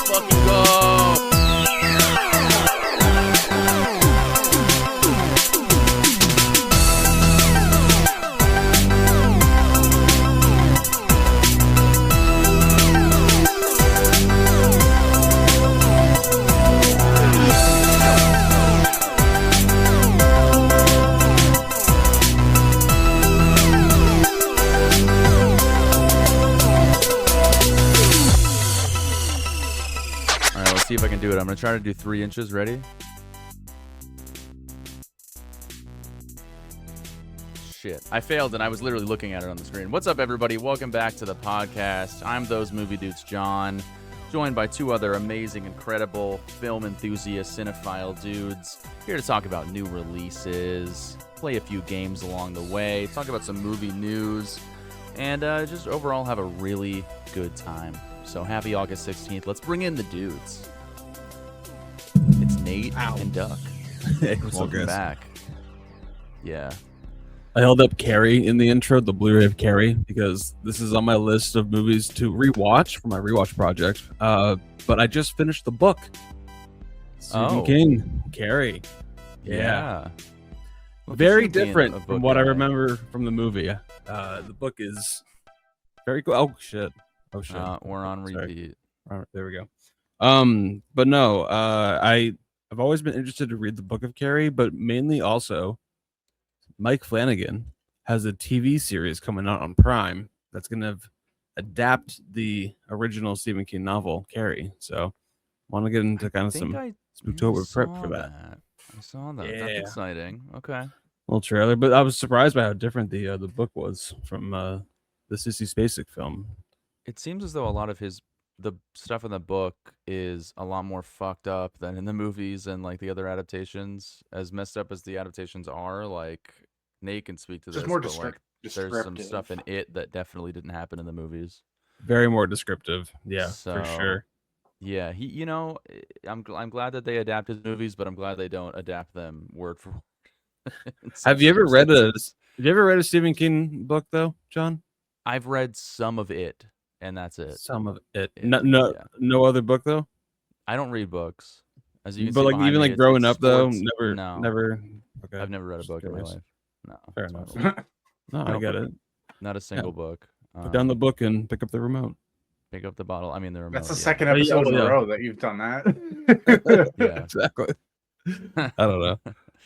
Let's fucking go. See if I can do it. I'm gonna try to do 3 inches. Ready? Shit, I failed and I was literally looking at it on the screen. What's up, everybody? Welcome back to the podcast. I'm Those Movie Dudes, John, joined by 2 other amazing, incredible film enthusiast, cinephile dudes, here to talk about new releases, play a few games along the way, talk about some movie news, and just overall have a really good time. So happy August 16th. Let's bring in the dudes. It's Nate and Duck. Hey, welcome back. Yeah. I held up Carrie in the intro, the Blu-ray of Carrie, because this is on my list of movies to rewatch for my rewatch project. But I just finished the book. Stephen King, Carrie. Yeah. Very different from what I remember from the movie. The book is very cool. Oh shit. We're on repeat. There we go. But no, I've always been interested to read the Book of Carrie, but mainly also Mike Flanagan has a TV series coming out on Prime that's going to adapt the original Stephen King novel Carrie. So I want to get into kind of some Spooktober prep for that. I saw that. Yeah. That's exciting. Okay. Little trailer, but I was surprised by how different the book was from the Sissy Spacek film. It seems as though a lot of the stuff in the book is a lot more fucked up than in the movies and like the other adaptations. As messed up as the adaptations are, like Nate can speak to this. More like, there's some stuff in it that definitely didn't happen in the movies. Very more descriptive, yeah, so, for sure. Yeah, I'm glad that they adapted movies, but I'm glad they don't adapt them word for word. Have you ever read a Stephen King book though, John? I've read some of it. And that's it. Some of it. No other book though. I don't read books, as you can see. But like even like growing up though, never. Okay. I've never read a book in my life. No, fair enough. No, I get it. Not a single book. Put down the book and pick up the remote. Pick up the bottle. I mean the remote. That's the second episode in a row that you've done that. Yeah, exactly. I don't know.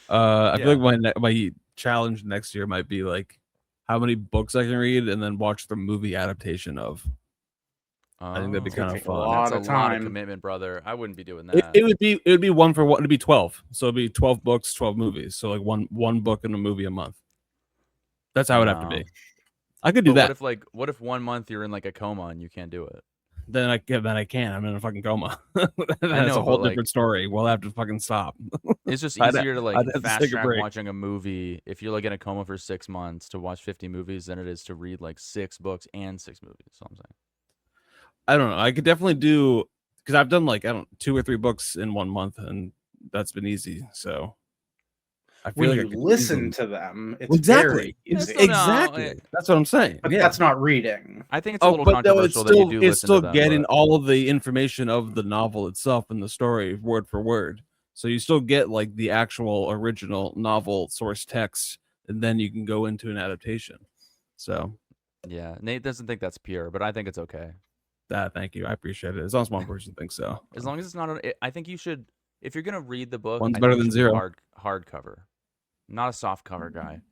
I feel like my challenge next year might be like how many books I can read and then watch the movie adaptation of. I think that'd be kind of fun. That's a lot of commitment, brother. I wouldn't be doing that. It would be one for what? It'd be 12. So it'd be 12 books, 12 movies. So like one book and a movie a month. That's how it would have to be. I could do that. What if 1 month you're in like a coma and you can't do it? Then I can. I'm in a fucking coma. That's a whole different story. We'll have to fucking stop. It's just easier to like fast track watching a movie if you're like in a coma for 6 months to watch 50 movies than it is to read like 6 books and 6 movies. That's all I'm saying. I don't know. I could definitely do because I've done like 2 or 3 books in 1 month, and that's been easy. So I feel like you listen to them. It's exactly. That's what I'm saying. But that's not reading. I think it's a little controversial that you do it's still getting all of the information of the novel itself and the story word for word. So you still get like the actual original novel source text, and then you can go into an adaptation. So yeah, Nate doesn't think that's pure, but I think it's okay. Thank you. I appreciate it. As long as one person thinks so. As long as it's not. I think you should. If you're gonna read the book, one's better than zero. Hardcover, not a soft cover guy.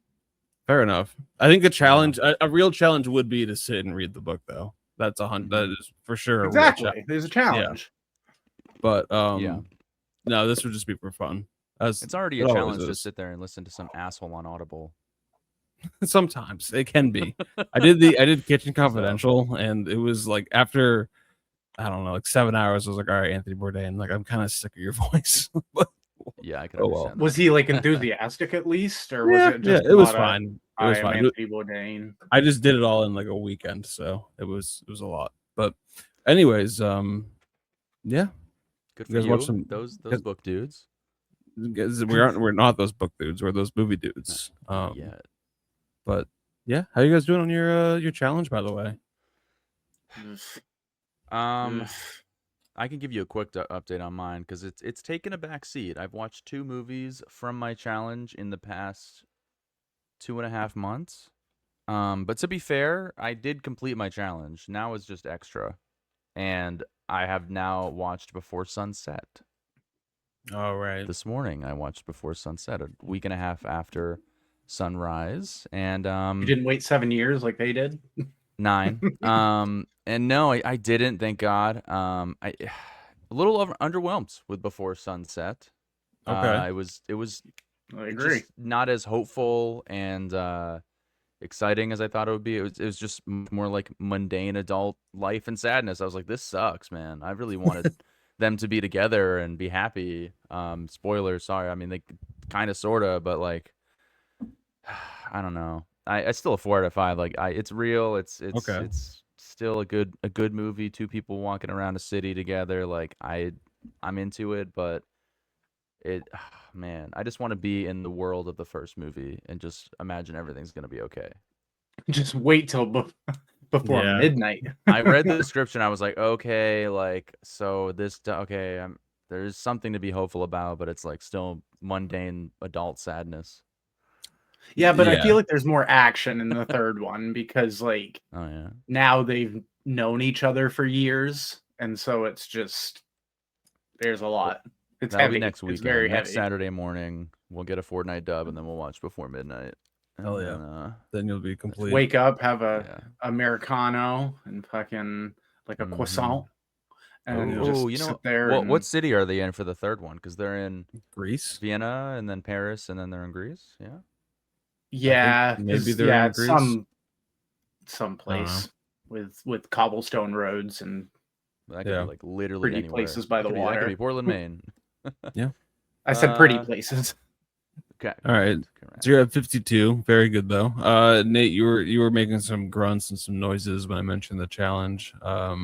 Fair enough. I think a challenge, a real challenge, would be to sit and read the book, though. That's that is for sure. Exactly. There's a challenge. Yeah. But no, this would just be for fun. It's already a challenge to sit there and listen to some asshole on Audible. Sometimes it can be. I did Kitchen Confidential, and it was like after I don't know, like 7 hours. I was like, all right, Anthony Bourdain, like I'm kind of sick of your voice. Yeah, I can understand. Was he like enthusiastic at least, or was it just? Yeah, it was fine. It was fine. Anthony Bourdain. I just did it all in like a weekend, so it was a lot. But anyways, yeah. Good for you. Those book dudes. We're not those book dudes. We're those movie dudes. Yeah. But yeah, how you guys doing on your challenge, by the way? I can give you a quick update on mine because it's taken a back seat. I've watched 2 movies from my challenge in the past 2.5 months. But to be fair, I did complete my challenge. Now it's just extra, and I have now watched Before Sunset. All right. This morning I watched Before Sunset, a week and a half after sunrise, and You didn't wait 7 years like they did? 9. And no, I didn't, thank God. I a little underwhelmed with Before Sunset. Okay. It was I agree. just not as hopeful and exciting as I thought it would be. It was just more like mundane adult life and sadness. I was like, this sucks, man. I really wanted them to be together and be happy. Spoilers, sorry. I mean, they kind of, sort of, but like, I don't know. I still a 4 out of 5. Like, it's real. It's Okay. still a good movie. 2 people walking around a city together. Like, I'm into it, but man, I just want to be in the world of the first movie and just imagine everything's gonna be okay. Just wait till before Yeah. midnight. I read the description. I was like, okay, like, so okay. There's something to be hopeful about, but it's like still mundane adult sadness. Yeah, but I Yeah. feel like there's more action in the third one because like Oh yeah. now they've known each other for years, and so it's just there's a lot. It's That'll heavy. be next It's weekend. very Next heavy. Saturday morning, we'll get a Fortnite dub, and then we'll watch Before Midnight. Hell And yeah. then, Then you'll be complete. Wake up, have a yeah. Americano and fucking like a croissant, and Oh, just you know sit there. what city are they in for the third one? Because they're in Greece. Vienna and then Paris and then they're in Greece. Yeah. Yeah, maybe 'cause, they're yeah, in it's Greece. some I don't know. place with cobblestone roads and That could Yeah. be like literally pretty anywhere. places by the That could water. be Portland, Maine. I said pretty Uh, places. Okay. All right. Correct. So you're at 52. Very good though. Nate, you were making some grunts and some noises when I mentioned the challenge. How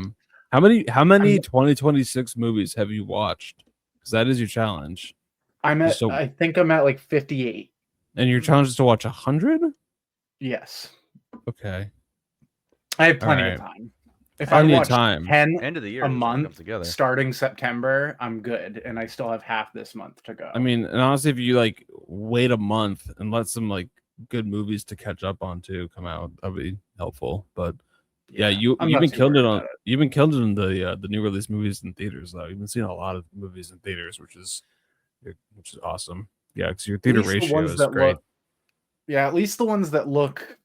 many 2026 movies have you watched? Because that is your challenge. I think I'm at like 58. And your challenge is to watch 100? Yes. Okay. I have plenty right. of time. If Plenty I of watch time. 10 End of the year a is when it comes month together. starting September, I'm good, and I still have half this month to go. I mean, and honestly, if you like wait a month and let some like good movies to catch up on too come out, that'd be helpful. But yeah, you've been killing it on you've been killing it in the new release movies in theaters though. You've been seeing a lot of movies in theaters, which is awesome. Yeah, because your theater ratio is great. At least the ones that look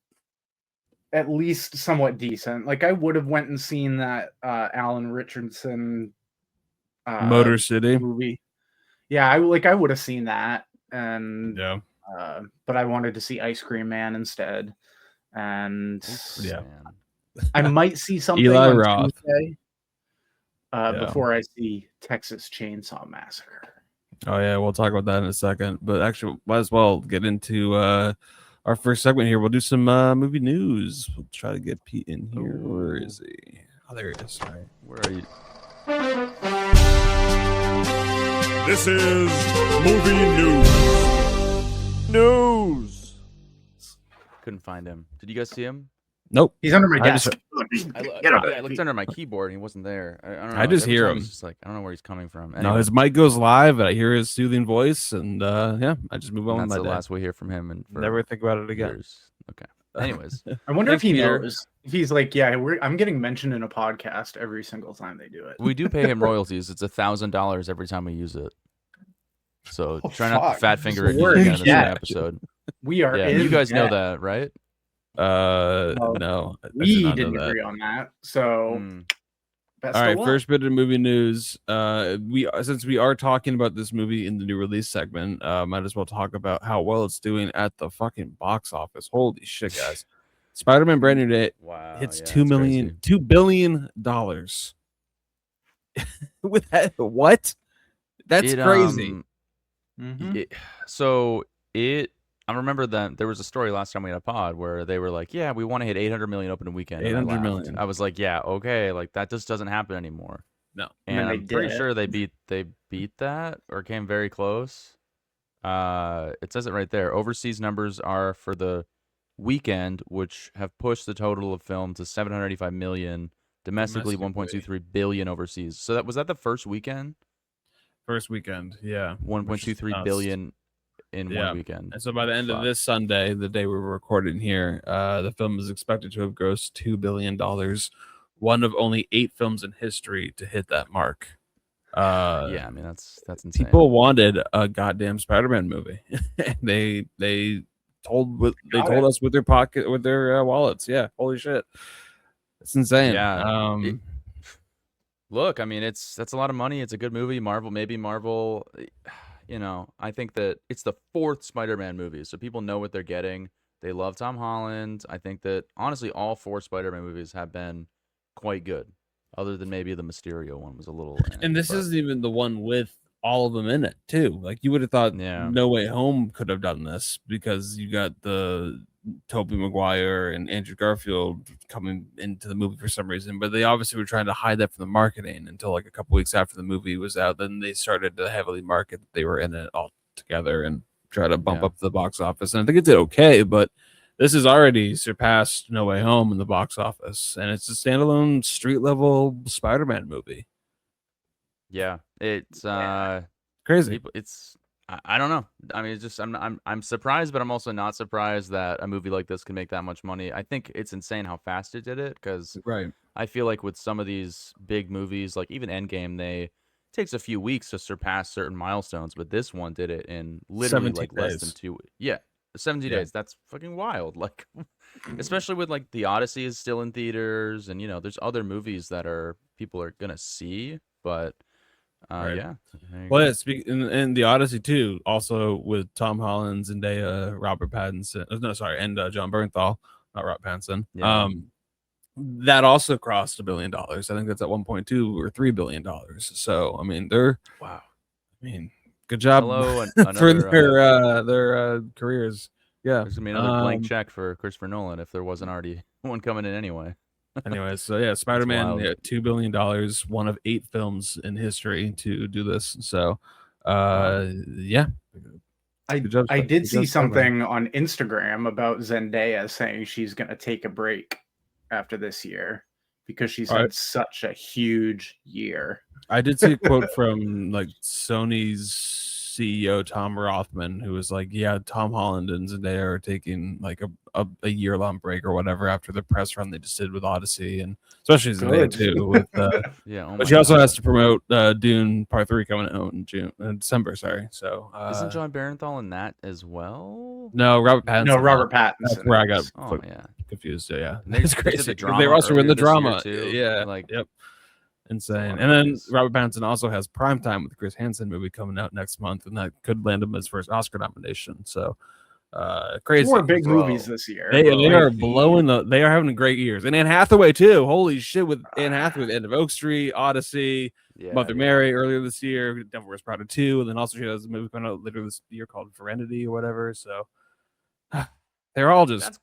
at least somewhat decent. Like I would have went and seen that Alan Richardson Motor City movie. Yeah, I would have seen that, and yeah. But I wanted to see Ice Cream Man instead, and yeah, I might see something Eli on Roth. Tuesday before I see Texas Chainsaw Massacre. Oh yeah, we'll talk about that in a second. But actually, might as well get into our first segment here. We'll do some movie news. We'll try to get Pete in here. Ooh. Where is he? Oh, there he is. All right. Where are you? This is movie news. Couldn't find him. Did you guys see him? Nope. He's under my I desk. I looked under my keyboard and he wasn't there. I don't know. I just Every hear time him. he's just like, I don't know where he's coming from. No, Anyway, his mic goes live, and I hear his soothing voice, and yeah, I just move on with that's my the day. last we hear from him. And Never think about it again. years. Okay. Anyways, I wonder Thanks, if he Peter. knows. If he's like, yeah, I'm getting mentioned in a podcast every single time they do it. we do pay him royalties. It's $1,000 every time we use it. So Oh, try not to fuck. fat finger it We're again in this debt. episode. We are. Yeah, in you guys know debt. that, right? No, I did We not know didn't that. agree on that. So, best All of right, luck. first bit of movie news. Since we are talking about this movie in the new release segment, might as well talk about how well it's doing at the fucking box office. Holy shit, guys! Spider-Man Brand New Day Wow. hits yeah, $2 billion. With that, what? That's crazy. I remember that there was a story last time we had a pod where they were like, yeah, we want to hit 800 million opening weekend. 800 million. I was like, yeah, okay, like that just doesn't happen anymore. No. And And I'm they pretty did. sure they beat that or came very close. It says it right there. Overseas numbers are for the weekend, which have pushed the total of film to $785 million Domestically, Domestically. 1.23 billion overseas. So was that the first weekend? First weekend, yeah. which is 1.23 nuts. billion in Yeah. one weekend. And so by the end of Fuck. this Sunday, the day we're recording here, the film is expected to have grossed $2 billion, one of only 8 films in history to hit that mark. Yeah, I mean that's insane. People wanted a goddamn Spider-Man movie. they told us with their wallets. Yeah, holy shit, it's insane. Yeah. Look, I mean, that's a lot of money. It's a good movie. Marvel, you know, I think that it's the 4th Spider-Man movie, so people know what they're getting. They love Tom Holland. I think that honestly, all 4 Spider-Man movies have been quite good, other than maybe the Mysterio one was a little. And this isn't even the one with all of them in it, too. Like you would have thought, Yeah. No Way Home could have done this because you got the Tobey Maguire and Andrew Garfield coming into the movie for some reason, but they obviously were trying to hide that from the marketing until like a couple weeks after the movie was out. Then they started to heavily market that they were in it all together and try to bump up the box office. And I think it did okay, but this has already surpassed No Way Home in the box office, and it's a standalone street level Spider-Man movie. Yeah, it's Crazy. I don't know. I mean, it's just I'm surprised, but I'm also not surprised that a movie like this can make that much money. I think it's insane how fast it did it because Right. I feel like with some of these big movies, like even Endgame, it takes a few weeks to surpass certain milestones, but this one did it in literally like less than 2 weeks. Yeah, 70 days. That's fucking wild. Like, especially with like The Odyssey is still in theaters, and you know, there's other movies that people are gonna see, but. Right. Yeah. Well, in the Odyssey too, also with Tom Holland, Zendaya, Robert Pattinson. No, sorry, and John Bernthal, not Rob Pattinson. Yeah. That also crossed $1 billion. I think that's at 1.2 or $3 billion. So I mean, good job for their careers. Yeah, there's gonna be another blank check for Christopher Nolan if there wasn't already one coming in anyway. Anyways, so yeah, Spider-Man, $2 billion, one of 8 films in history to do this. So, yeah. I did see something on Instagram about Zendaya saying she's going to take a break after this year because she's had such a huge year. I did see a quote from like Sony's CEO Tom Rothman, who was like, "Yeah, Tom Holland and Zendaya are taking like a year-long break or whatever after the press run they just did with Odyssey, and especially Zendaya too." With but she also has to promote Dune Part 3 coming out in December. Sorry, so isn't John Bernthal in that as well? No, Robert Pattinson. No, Robert Pattinson. That's where I got confused. So yeah, it's crazy. They were also in the drama too. Yeah, like yep. Insane. And then Robert Pattinson also has Primetime with the Chris Hansen movie coming out next month, and that could land him his first Oscar nomination. So crazy. 4 big movies this year. They are they are having great years. And Anne Hathaway too. Holy shit, with Anne Hathaway, End of Oak Street, Odyssey, Mother Mary earlier this year, Devil Wears Prada 2, and then also she has a movie coming out later this year called Serenity or whatever. So they're all just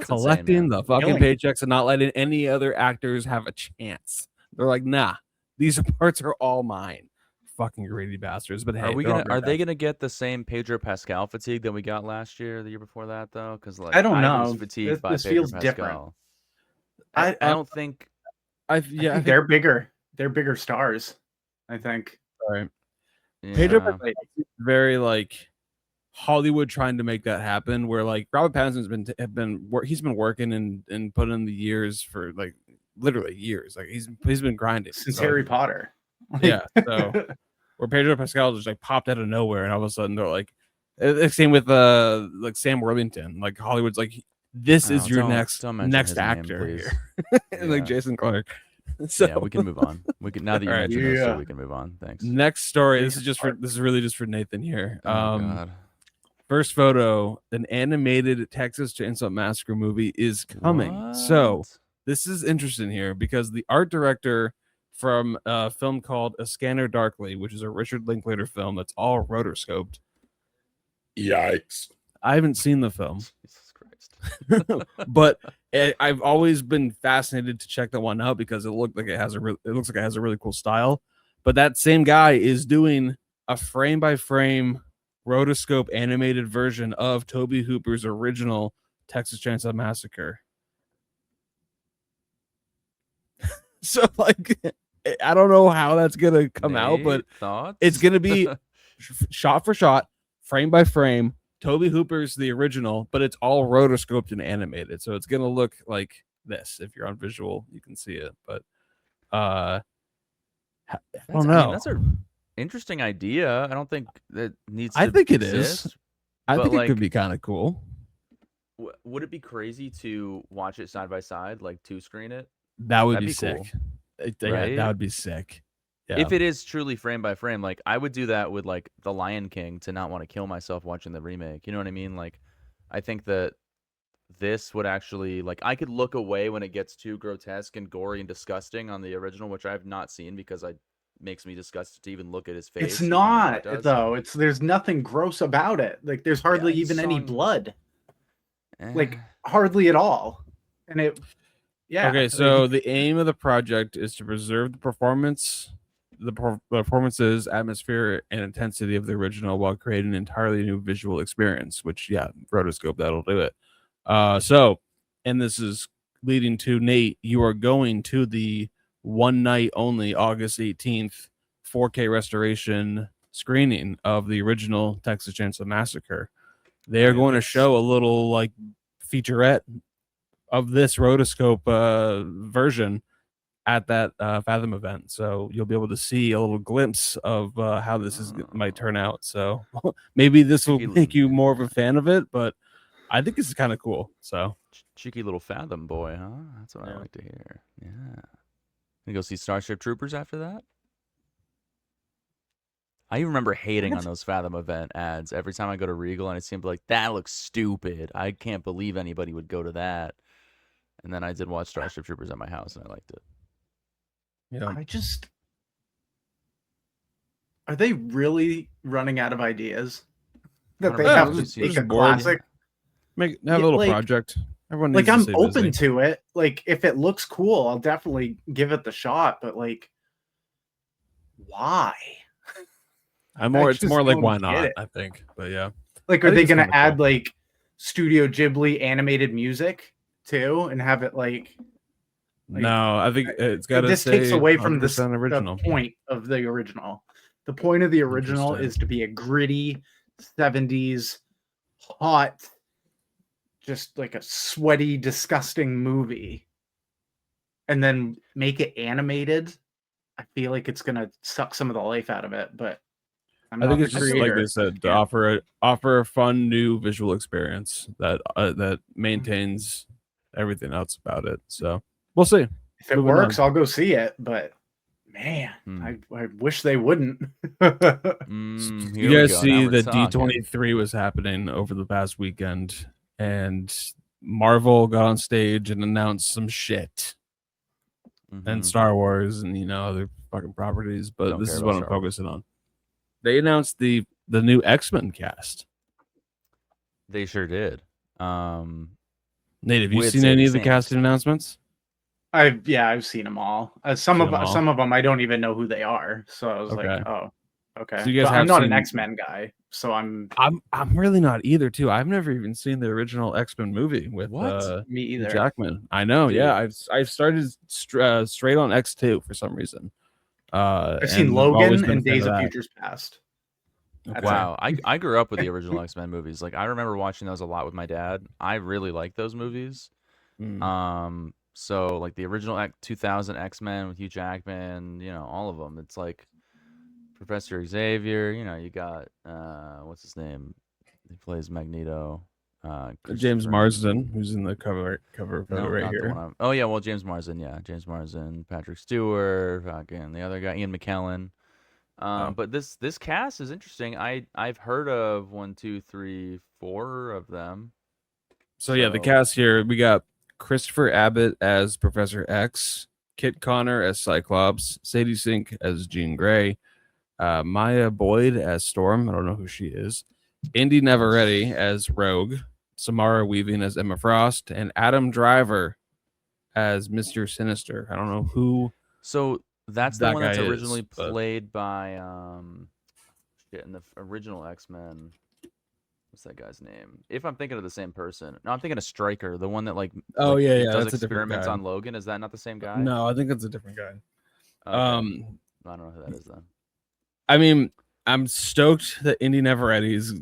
collecting the fucking paychecks and not letting any other actors have a chance. They're like, nah, these parts are all mine. Fucking greedy bastards. But hey, are they gonna get the same Pedro Pascal fatigue that we got last year, the year before that though? Because like I don't know. Was fatigued by this Pedro feels Pascal. different. I don't think. I think they're bigger. They're bigger stars. I think. Right. Yeah. Pedro Pascal is very like Hollywood trying to make that happen. Where like Robert Pattinson's been working and put in the years for like. Literally years, like he's been grinding since Harry Potter. Yeah, so where Pedro Pascal just like popped out of nowhere, and all of a sudden they're like, same with like Sam Worthington. Like Hollywood's like, this is your next actor here, like Jason Clarke. So yeah, we can move on. We can now that you mentioned this, so we can move on. Thanks. Next story. This is really just for Nathan here. God. First photo: an animated Texas Chainsaw Massacre movie is coming. What? So. This is interesting here because the art director from a film called A Scanner Darkly, which is a Richard Linklater film that's all rotoscoped. Yikes. I haven't seen the film. Jesus Christ. But I've always been fascinated to check that one out because it looks like it has a really cool style. But that same guy is doing a frame by frame rotoscope animated version of Tobe Hooper's original Texas Chainsaw Massacre. So like, I don't know how that's gonna come out, but thoughts? it's gonna be shot for shot, frame by frame. Toby Hooper's the original, but it's all rotoscoped and animated, so it's gonna look like this. If you're on visual, you can see it, but I don't know. I mean, that's an interesting idea. I don't think that needs to I think it exist, is. I but think like, it could be kind of cool. would it be crazy to watch it side by side, like to screen it? That would That'd be be sick. cool. Yeah, Right? that would be sick. Yeah. If it is truly frame by frame, like I would do that with like The Lion King to not want to kill myself watching the remake. You know what I mean? Like, I think that this would actually, like, I could look away when it gets too grotesque and gory and disgusting on the original, which I've not seen because it makes me disgusted to even look at his face. It's even though not it does. though. There's nothing gross about it. Like there's hardly even any blood. Like hardly at all. And it Okay, so the aim of the project is to preserve the performances, atmosphere, and intensity of the original while creating an entirely new visual experience, which, rotoscope, that'll do it. And this is leading to, Nate, you are going to the one night only, August 18th, 4K restoration screening of the original Texas Chainsaw Massacre. They are going to show a little, like, featurette of this rotoscope version at that Fathom event, so you'll be able to see a little glimpse of how this might turn out. So maybe this will make you more of a fan of it, but I think this is kind of cool. So cheeky little Fathom boy, huh? That's what I like to hear. Yeah, you go see Starship Troopers after that. I remember hating on those Fathom event ads every time I go to Regal, and it seemed like that looks stupid. I can't believe anybody would go to that. And then I did watch Starship Troopers at my house, and I liked it. Yeah. Are they really running out of ideas that they 100% have to just make a bored. classic? Have a little project. Everyone needs like, I'm to stay open busy. to it. Like, if it looks cool, I'll definitely give it the shot. But like, why? It's more like, why not? It. I think, but yeah. Like, are they going to add like Studio Ghibli animated music too, and have it like? No, I think it's got to. This takes away from original. The point of the original. The point of the original is to be a gritty 70s hot, just like a sweaty, disgusting movie, and then make it animated. I feel like it's gonna suck some of the life out of it, but I think it's just like they said, to offer a fun new visual experience that maintains everything else about it. So we'll see. If it works, I'll go see it. But man, I wish they wouldn't. You guys see that D23 was happening over the past weekend, and Marvel got on stage and announced some shit, and Star Wars and other fucking properties. But this is what I'm focusing on. They announced the new X-Men cast. They sure did. Nate, have you seen any of the casting announcements? I've seen them all. Some of them I don't even know who they are. So I was like, oh, okay. So you guys I'm not an X-Men guy, so I'm really not either. Too. I've never even seen the original X-Men movie with me either. Jackman. I know. Dude. Yeah, I've started straight on X2 for some reason. I've seen Logan and Days of Futures Past. Wow, I grew up with the original X-Men movies. Like, I remember watching those a lot with my dad. I really like those movies. So like the original 2000 X-Men with Hugh Jackman, all of them. It's like Professor Xavier. You got what's his name? He plays Magneto. James Marsden, who's in the cover right here. Oh yeah, well James Marsden, James Marsden, Patrick Stewart, fucking the other guy, Ian McKellen. But this cast is interesting. I've heard of 1, 2, 3, 4 of them. So yeah, the cast here, we got Christopher Abbott as Professor X, Kit Connor as Cyclops, Sadie Sink as Jean Grey, Maya Boyd as Storm. I don't know who she is. Indy Neveretti as Rogue, Samara Weaving as Emma Frost, and Adam Driver as Mr. Sinister. I don't know who. So that's the one that's originally played by in the original X-Men. what's that guy's name? If I'm thinking of the same person, no, I'm thinking of Stryker, the one that Oh like, yeah, does that's a different experiments guy. on Logan. Is that not the same guy? No, I think that's a different guy. Okay. I don't know who that is then. I mean, I'm stoked that Indy Neveretti's,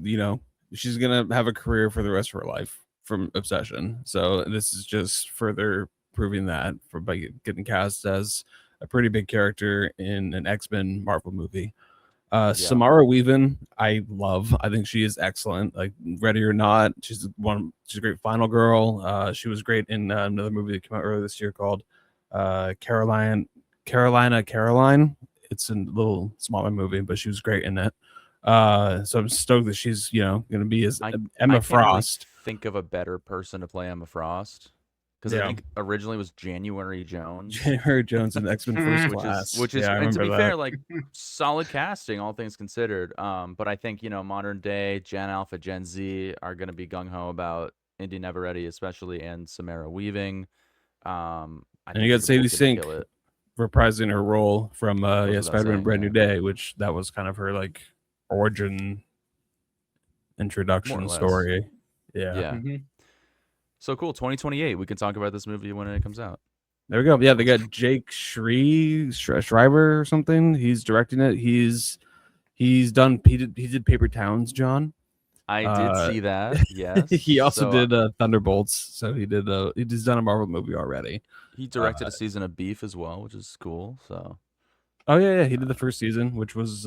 she's gonna have a career for the rest of her life from Obsession. So this is just further proving that by getting cast as a pretty big character in an X-Men Marvel movie. Samara Weaving, I love. I think she is excellent. Like Ready or Not, she's a great final girl. She was great in another movie that came out earlier this year called Caroline. It's a little smaller movie, but she was great in it. So I'm stoked that she's going to be as Emma Frost. Really think of a better person to play Emma Frost. Because I think originally it was January Jones. January Jones in X-Men First Class. Which is, and to be fair, like solid casting, all things considered. But I think, modern day Gen Alpha, Gen Z are going to be gung-ho about Indy Neveretti, especially, and Samara Weaving. And you got Sadie Sink reprising her role from Spider-Man Brand New Day, which that was kind of her like origin introduction story. Yeah. Mm-hmm. So cool. 2028. We can talk about this movie when it comes out. There we go. Yeah, they got Jake Schreiber or something. He's directing it. He did Paper Towns, John. I did see that. Yes. He also did Thunderbolts. So he's done a Marvel movie already. He directed a season of Beef as well, which is cool. So. Oh yeah. He did the first season, which was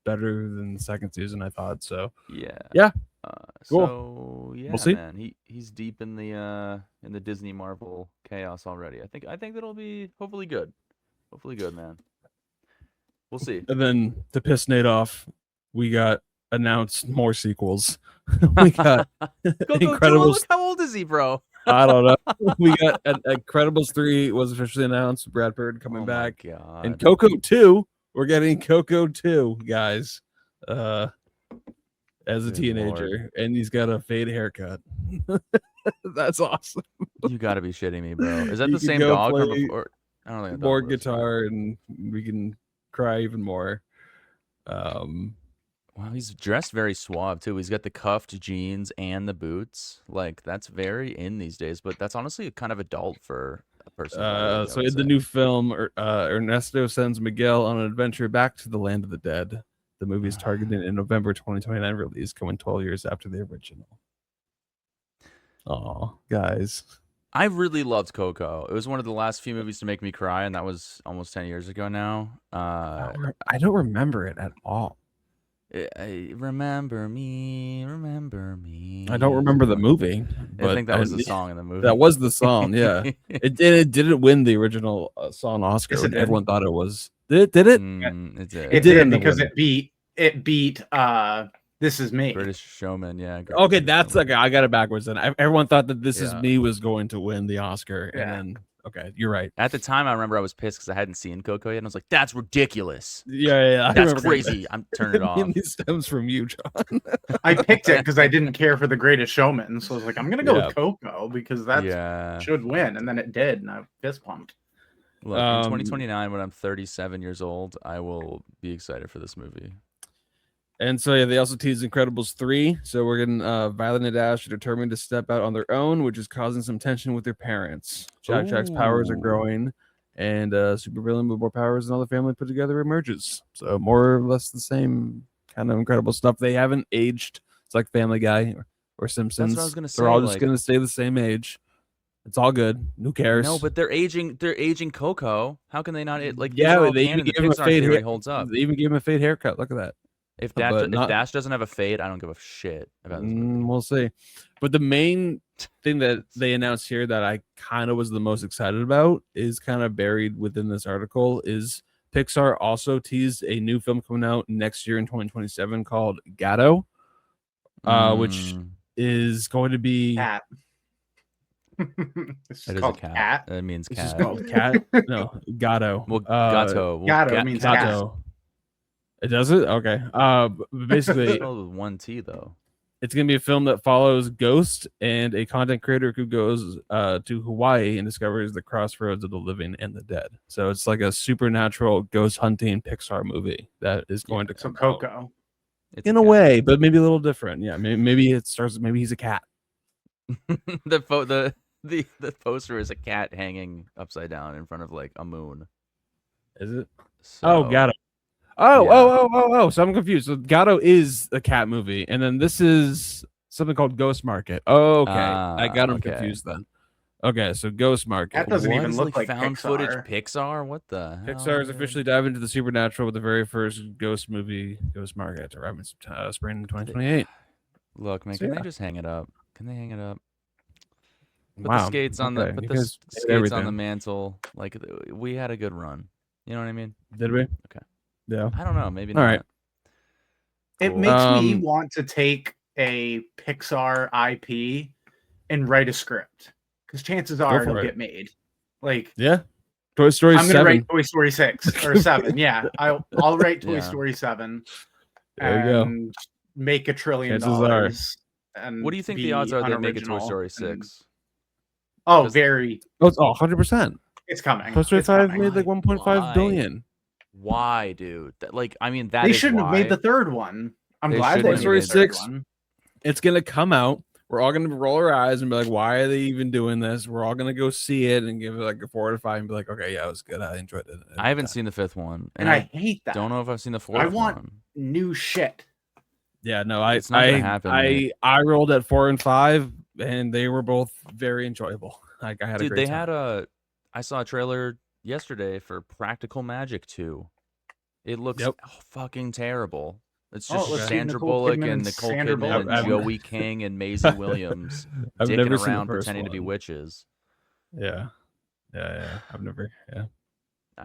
better than the second season, I thought. So yeah. Cool. So yeah, we'll see. Man, he's deep in the Disney Marvel chaos already. I think that'll be hopefully good. Hopefully good, man. We'll see. And then to piss Nate off, we got announced more sequels. We got Incredibles. Look, how old is he, bro? I don't know. We got Incredibles 3 was officially announced. Brad Bird coming back. God. And Coco 2. We're getting Coco 2, guys. As a teenager, Lord. And he's got a fade haircut. That's awesome. You got to be shitting me, bro. Is that the same dog from before? I don't think more guitar, and we can cry even more. Wow, he's dressed very suave too. He's got the cuffed jeans and the boots. Like that's very in these days, but that's honestly kind of adult for a person. So in the new film, Ernesto sends Miguel on an adventure back to the land of the dead. The movie is targeted in November 2029 release, coming 12 years after the original. Oh, guys. I really loved Coco. It was one of the last few movies to make me cry, and that was almost 10 years ago now. I don't remember it at all. Remember me. I don't remember the movie. But I think that was the song in the movie. That was the song, yeah. It didn't win the original song Oscar. Yes, everyone thought it was. Did it? It did because it beat This Is Me. British Showman, yeah. Okay, that's okay. I got it backwards then. Everyone thought that This Is Me was going to win the Oscar, and then okay, you're right. At the time, I remember I was pissed because I hadn't seen Coco yet, and I was like, "That's ridiculous." Yeah. That's crazy. I'm turning it off. This stems from you, John. I picked it because I didn't care for The Greatest Showman, so I was like, "I'm gonna go with Coco because that should win," and then it did, and I'm fist pumped. Look, in 2029, when I'm 37 years old, I will be excited for this movie. And so, they also teased Incredibles 3. So we're getting Violet and Ash are determined to step out on their own, which is causing some tension with their parents. Jack's powers are growing, and supervillain with more powers than all the family put together emerges. So more or less the same kind of incredible stuff. They haven't aged. It's like Family Guy or Simpsons. That's what I was gonna say. They're all just going to stay the same age. It's all good. Who cares? No, but they're aging Coco. How can they not? They even gave him a fade haircut. Holds up. They even gave him a fade haircut. Look at that. If Dash doesn't have a fade, I don't give a shit about this movie. We'll see. But the main thing that they announced here that I kind of was the most excited about is kind of buried within this article is Pixar also teased a new film coming out next year in 2027 called Gato, which is going to be cat. It is a cat. It means cat. It's just called cat. No, Gato. Well, Gato. Gato means Gato. cat. It does it? Okay. Basically, one T though. It's gonna be a film that follows Ghost and a content creator who goes to Hawaii and discovers the crossroads of the living and the dead. So it's like a supernatural ghost hunting Pixar movie that is going to come Coco. out. It's in a way, but maybe a little different. Yeah, maybe it starts. Maybe he's a cat. the poster is a cat hanging upside down in front of like a moon. Is it? So, Oh, Gatto. Oh, yeah. So I'm confused. So Gatto is a cat movie, and then this is something called Ghost Market. Oh, okay. I got him okay. confused then. Okay, so Ghost Market. That doesn't What even is, look like like found Pixar. footage Pixar? What the hell? Pixar is officially diving into the supernatural with the very first Ghost movie, Ghost Market, arriving in spring 2028. Look, man, So, can yeah. they just hang it up? Can they hang it up? Put Wow. the skates on Okay, the you put the guys did skates on the everything. mantle. Like we had a good run. You know what I mean? Did we? Okay. Yeah. I don't know. Maybe All not. right. It Cool. makes me want to take a Pixar IP and write a script because chances are for it'll it. get made. Like, Yeah. Toy Story I'm gonna 7. write Toy Story 6 or 7. Yeah, I'll write Toy Yeah. Story 7 There you go. and make $1 trillion. Chances are. And What do you think the be odds are they make a Toy unoriginal Story and- 6? Oh, 'Cause- very. Oh, it's 100%. It's coming. Toy Story It's 5 coming. made like 1.5 billion. Why, dude? I mean, that They is shouldn't have why. made the third one. I'm They glad shouldn't they have made made the the third sixth. one. It's gonna come out. We're all gonna roll our eyes and be like, "Why are they even doing this?" We're all gonna go see it and give it like a 4 out of 5 and be like, "Okay, yeah, it was good. I enjoyed it." I haven't seen the fifth one, And I hate that. don't know if I've seen the fourth I want one. new shit. Yeah, no, It's not gonna happen, mate. I rolled at 4 and 5, and they were both very enjoyable. Like I had a Dude, great they time. I saw a trailer yesterday for Practical Magic 2. It looks fucking terrible. It's Oh, just let's see Sandra Nicole Bullock Kidman and and Nicole Sandra Kidman Bullock. and Joey King and Maisie Williams I've dicking never seen the around first pretending to be one. witches. Yeah. I've never. Yeah.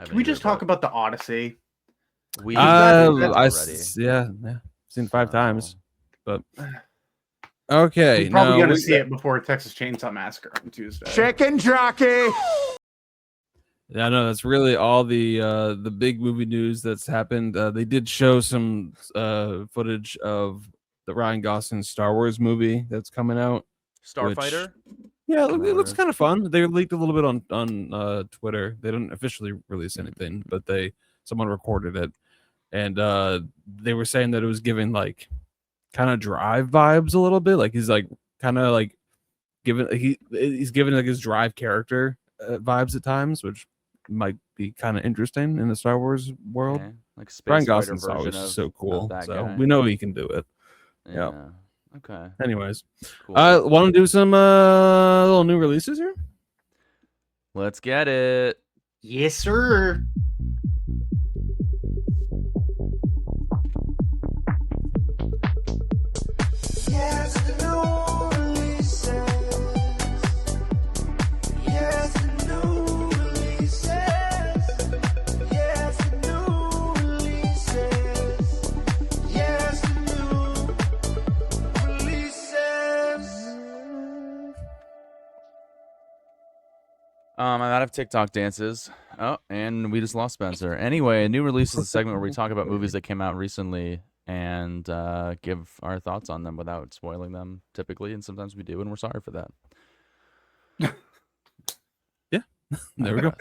Can we just talk about the Odyssey? We seen 5 times, but okay. We're probably no, gonna we- see it before Texas Chainsaw Massacre on Tuesday. Chicken jockey. Yeah, no, that's really all the big movie news that's happened. They did show some footage of the Ryan Gosling Star Wars movie that's coming out. Starfighter? Yeah, it looks kind of fun. They leaked a little bit on Twitter. They didn't officially release anything, but someone recorded it, and they were saying that it was giving like kind of Drive vibes a little bit. Like he's like kind of like he's giving like his Drive character vibes at times, which might be kind of interesting in the Star Wars world. Okay. Like Space Ryan Fighter Gosling's version always of so cool, that so guy. we know he can do it. Yeah. Okay. Anyways, Cool. want to do some little new releases here? Let's get it. Yes, sir. Yes, the new releases. Yes, the new releases. Yes, the new releases. Yes, the new releases. I'm out of TikTok dances. Oh, and we just lost Spencer. Anyway, new release is a segment where we talk about movies that came out recently and give our thoughts on them without spoiling them, typically, and sometimes we do, and we're sorry for that. There we go.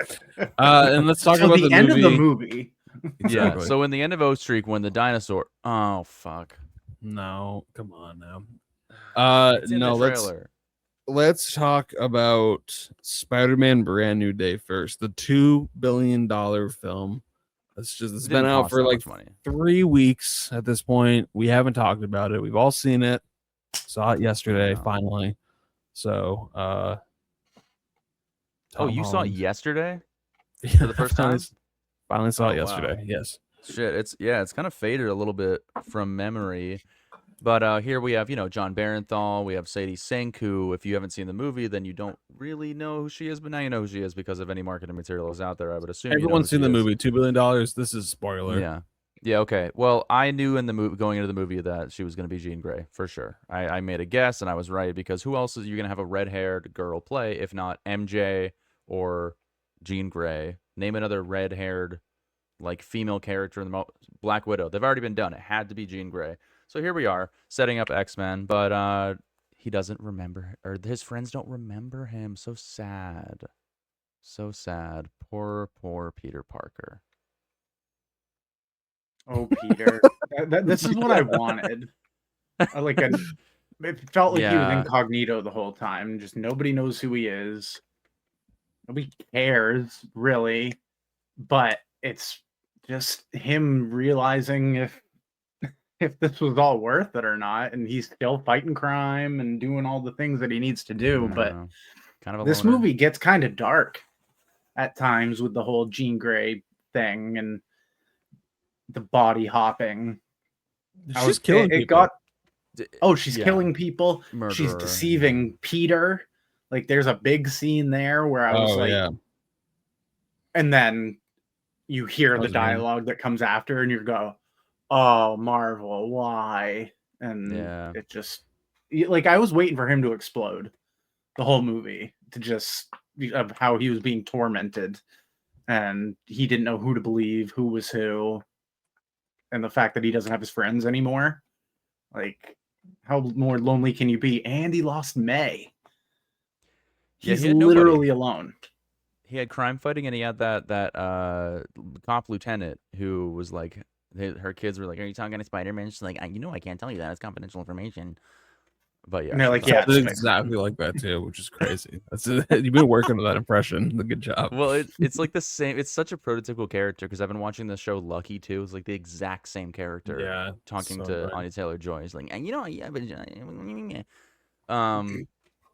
And let's talk So about the the end movie. of the movie. Yeah. So in the end of O Streak, when the dinosaur, oh fuck, No, come on now. it's in No, the trailer. let's talk about Spider-Man Brand New Day first. The $2 billion film. It's It been didn't out cost for that like much money. 3 weeks at this point. We haven't talked about it. We've all seen it. Saw it yesterday, know. finally. So Oh, Tom you saw it Holland. yesterday Yeah, for the first time? Finally saw Oh, it wow. yesterday. Yes. Shit, it's kind of faded a little bit from memory. But here we have, John Barenthal. We have Sadie Sink, who, if you haven't seen the movie, then you don't really know who she is. But now you know who she is because of any marketing materials out there. I would assume Everyone's you know seen who the she movie. $2 billion. This is spoiler. is. Yeah. Okay. Well, I knew in the movie going into the movie that she was going to be Jean Grey for sure. I made a guess and I was right because who else is you going to have a red-haired girl play if not MJ or Jean Grey? Name another red-haired like female character in the Black Widow. They've already been done. It had to be Jean Grey. So here we are setting up X-Men, but he doesn't remember, or his friends don't remember him. So sad. So sad. Poor Peter Parker. Oh, Peter. This is what I wanted. Like it felt like he was Yeah. incognito the whole time. Just nobody knows who he is. Nobody cares really, but it's just him realizing if this was all worth it or not, and he's still fighting crime and doing all the things that he needs to do. But kind of a this loner. movie gets kind of dark at times with the whole Jean Grey thing and the body hopping. She's killing people. She's Yeah. killing people. She's Murderer, deceiving Peter. Like there's a big scene there where I was like, yeah. and then you hear That the was dialogue that comes after, and you go, "Oh, Marvel, why?" And Yeah. it just like I was waiting for him to explode the whole movie to just of how he was being tormented, and he didn't know who to believe, who was who, and the fact that he doesn't have his friends anymore. Like, how more lonely can you be? And he lost May. Yeah, He's he had nobody. literally alone. He had crime fighting, and he had that cop lieutenant who was like, her kids were like, "Are you talking to Spider-Man?" She's like, I can't tell you that. It's confidential information." But yeah, And they're she like, was yeah, It's it's exactly like that too, which is crazy. That's you've been working on that impression. Good job. Well, it's like the same. It's such a prototypical character because I've been watching the show Lucky too. It's like the exact same character. Yeah, talking so to right. Anya Taylor-Joy. He's like, yeah, but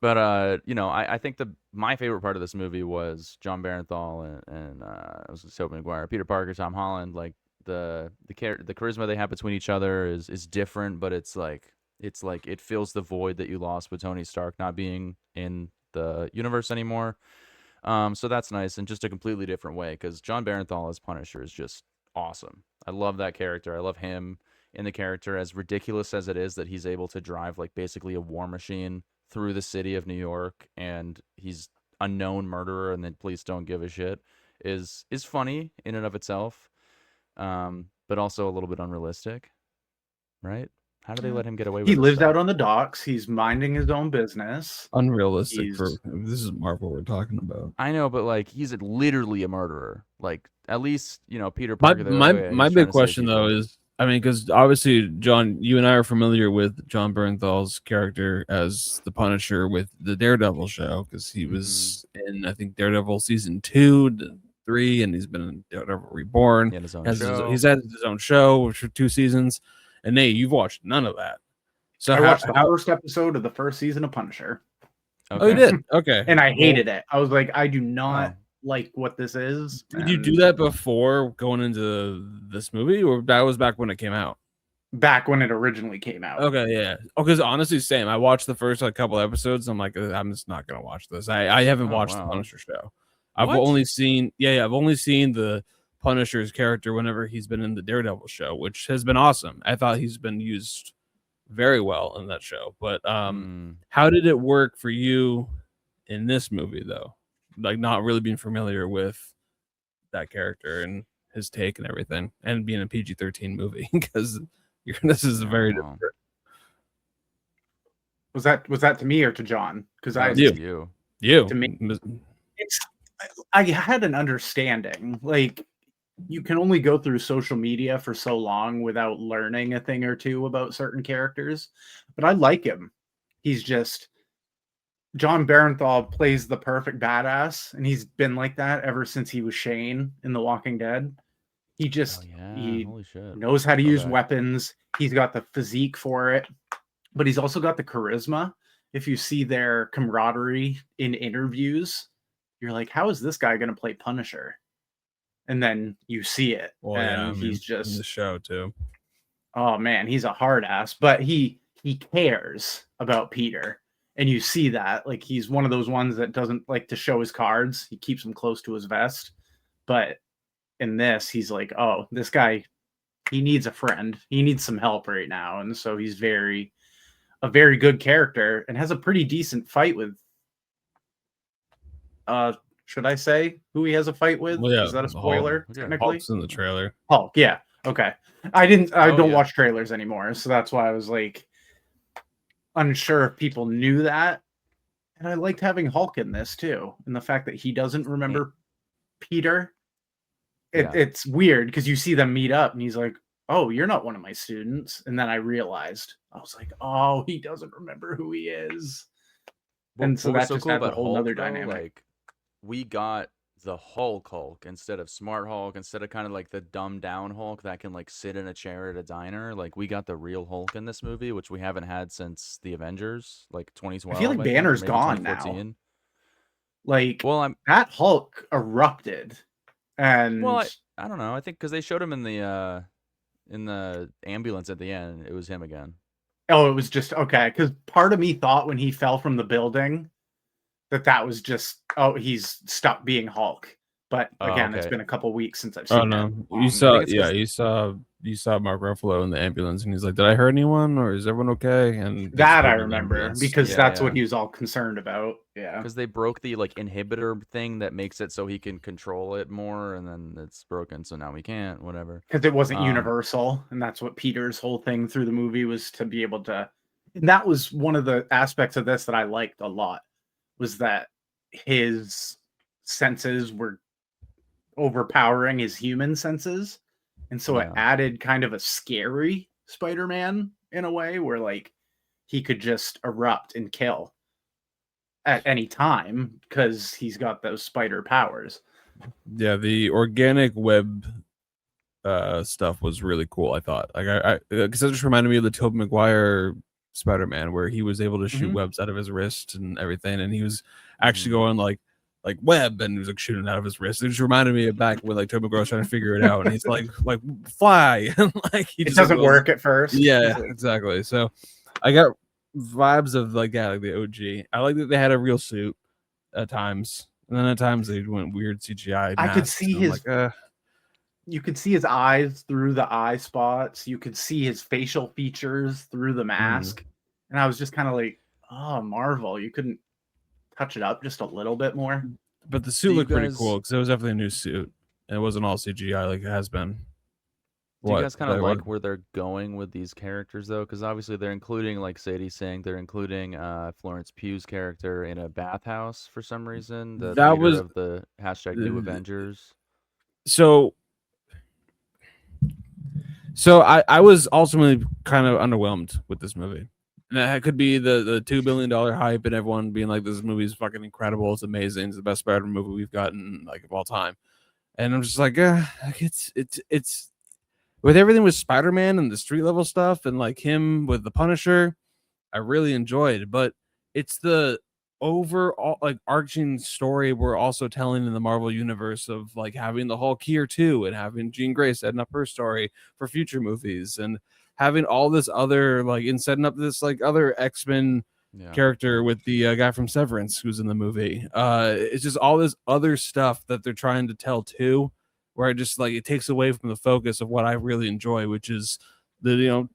but I think my favorite part of this movie was John Barenthal and it was Tobey Maguire, Peter Parker, Tom Holland. Like the charisma they have between each other is different, but it's like it fills the void that you lost with Tony Stark not being in the universe anymore. So that's nice, and just a completely different way because John Barenthal as Punisher is just awesome. I love that character. I love him in the character, as ridiculous as it is that he's able to drive like basically a war machine through the city of New York, and he's a known murderer, and the police don't give a shit. Is funny in and of itself, but also a little bit unrealistic, right? How do they let him get away with He this lives stuff? out on the docks. He's minding his own business. Unrealistic for He's- this is Marvel we're talking about. I know, but like he's literally a murderer. Like at least Peter My Parker. my big question though is, I mean, because obviously, John, you and I are familiar with John Bernthal's character as the Punisher with the Daredevil show, because he was in, I think, Daredevil season 2 to 3, and he's been in Daredevil Reborn. he had his own He's show. had his own show, which for 2 seasons. And Nate, you've watched none of that. So I watched the first episode of the first season of Punisher, Oh, you did? Okay. and I hated it. I was like, I do not Oh. like what this is. Did you and do that before going into this movie, or that was back when it came out? back when it originally came out? Okay, yeah. Oh, because honestly, same. I watched the first couple episodes. I'm like, I'm just not gonna watch this. I haven't watched the wow. Punisher show. I've What? only seen I've only seen the Punisher's character whenever he's been in the Daredevil show, which has been awesome. I thought he's been used very well in that show. But how did it work for you in this movie though? Like not really being familiar with that character and his take and everything, and being a PG-13 movie, because this is very different. Was that to me or to John? Because I you. To me, I had an understanding. Like, you can only go through social media for so long without learning a thing or two about certain characters. But I like him. He's just John Barenthal plays the perfect badass, and he's been like that ever since he was Shane in The Walking Dead. He just he Holy shit. knows how to use Throwback. weapons. He's got the physique for it, but he's also got the charisma. If you see their camaraderie in interviews, you're like, how is this guy going to play Punisher? And then you see it, and he's just in the show too. Oh man, he's a hard ass, but he cares about Peter. And you see that, like, he's one of those ones that doesn't like to show his cards. He keeps them close to his vest. But in this, he's like, oh, this guy, he needs a friend. He needs some help right now. And so he's a very good character, and has a pretty decent fight with, should I say who he has a fight with? Well, yeah, Is that a spoiler, technically? Hulk's in the trailer. Hulk, yeah. Okay. I don't yeah. watch trailers anymore, so that's why I was like unsure if people knew that. And I liked having Hulk in this too, and the fact that he doesn't remember Peter. It's weird because you see them meet up, and he's like, oh, you're not one of my students. And then I realized, I was like, oh, he doesn't remember who he is. And so what was that just adds a whole nother dynamic. Like, we got the Hulk instead of Smart Hulk, instead of kind of like the dumbed down Hulk that can like sit in a chair at a diner. Like, we got the real Hulk in this movie, which we haven't had since the Avengers, like 2012. I feel like think, Banner's maybe gone 2014. now. Like, Well, that Hulk erupted. And I don't know. I think because they showed him in the ambulance at the end, it was him again. oh, it was just okay. Because part of me thought when he fell from the building that was just, oh, he's stopped being Hulk. But again, it's been a couple weeks since I've seen. Oh no, you saw Mark Ruffalo in the ambulance, and he's like, "Did I hurt anyone, or is everyone okay?" And that I remember because that's what yeah. he was all concerned about. Yeah, because they broke the like inhibitor thing that makes it so he can control it more, and then it's broken, so now he can't. Whatever. Because it wasn't universal, and that's what Peter's whole thing through the movie was to be able to. And that was one of the aspects of this that I liked a lot, was that his senses were overpowering his human senses, and so it added kind of a scary Spider-Man in a way where like he could just erupt and kill at any time because he's got those spider powers. Yeah, the organic web stuff was really cool. I thought, like, because it just reminded me of the Tobey Maguire Spider-Man, where he was able to shoot webs out of his wrist and everything, and he was actually going like web, and he was like shooting out of his wrist. It just reminded me of back when like Tobey Maguire was trying to figure it out, and he's like fly, and like he it doesn't work at first. Yeah, exactly. So I got vibes of like the OG. I like that they had a real suit at times, and then at times they went weird CGI. I could see his. You could see his eyes through the eye spots. You could see his facial features through the mask, and I was just kind of like, "Oh, Marvel, you couldn't touch it up just a little bit more." But the suit looked pretty cool because it was definitely a new suit, and it wasn't all CGI like it has been. Do you guys kind of like where they're going with these characters, though? Because obviously they're including, like Sadie's saying, they're including Florence Pugh's character in a bathhouse for some reason. That was of the hashtag New Avengers. So I was ultimately kind of underwhelmed with this movie. And that could be the $2 billion hype and everyone being like, this movie is fucking incredible. It's amazing. It's the best Spider-Man movie we've gotten like of all time. And I'm just like, it's with everything with Spider-Man and the street level stuff and like him with the Punisher, I really enjoyed. But it's the overall like arching story we're also telling in the Marvel universe of like having the Hulk here too, and having Jean Grey setting up her story for future movies, and having all this other like in setting up this like other X-Men character with the guy from Severance who's in the movie. It's just all this other stuff that they're trying to tell too, where I just like it takes away from the focus of what I really enjoy, which is the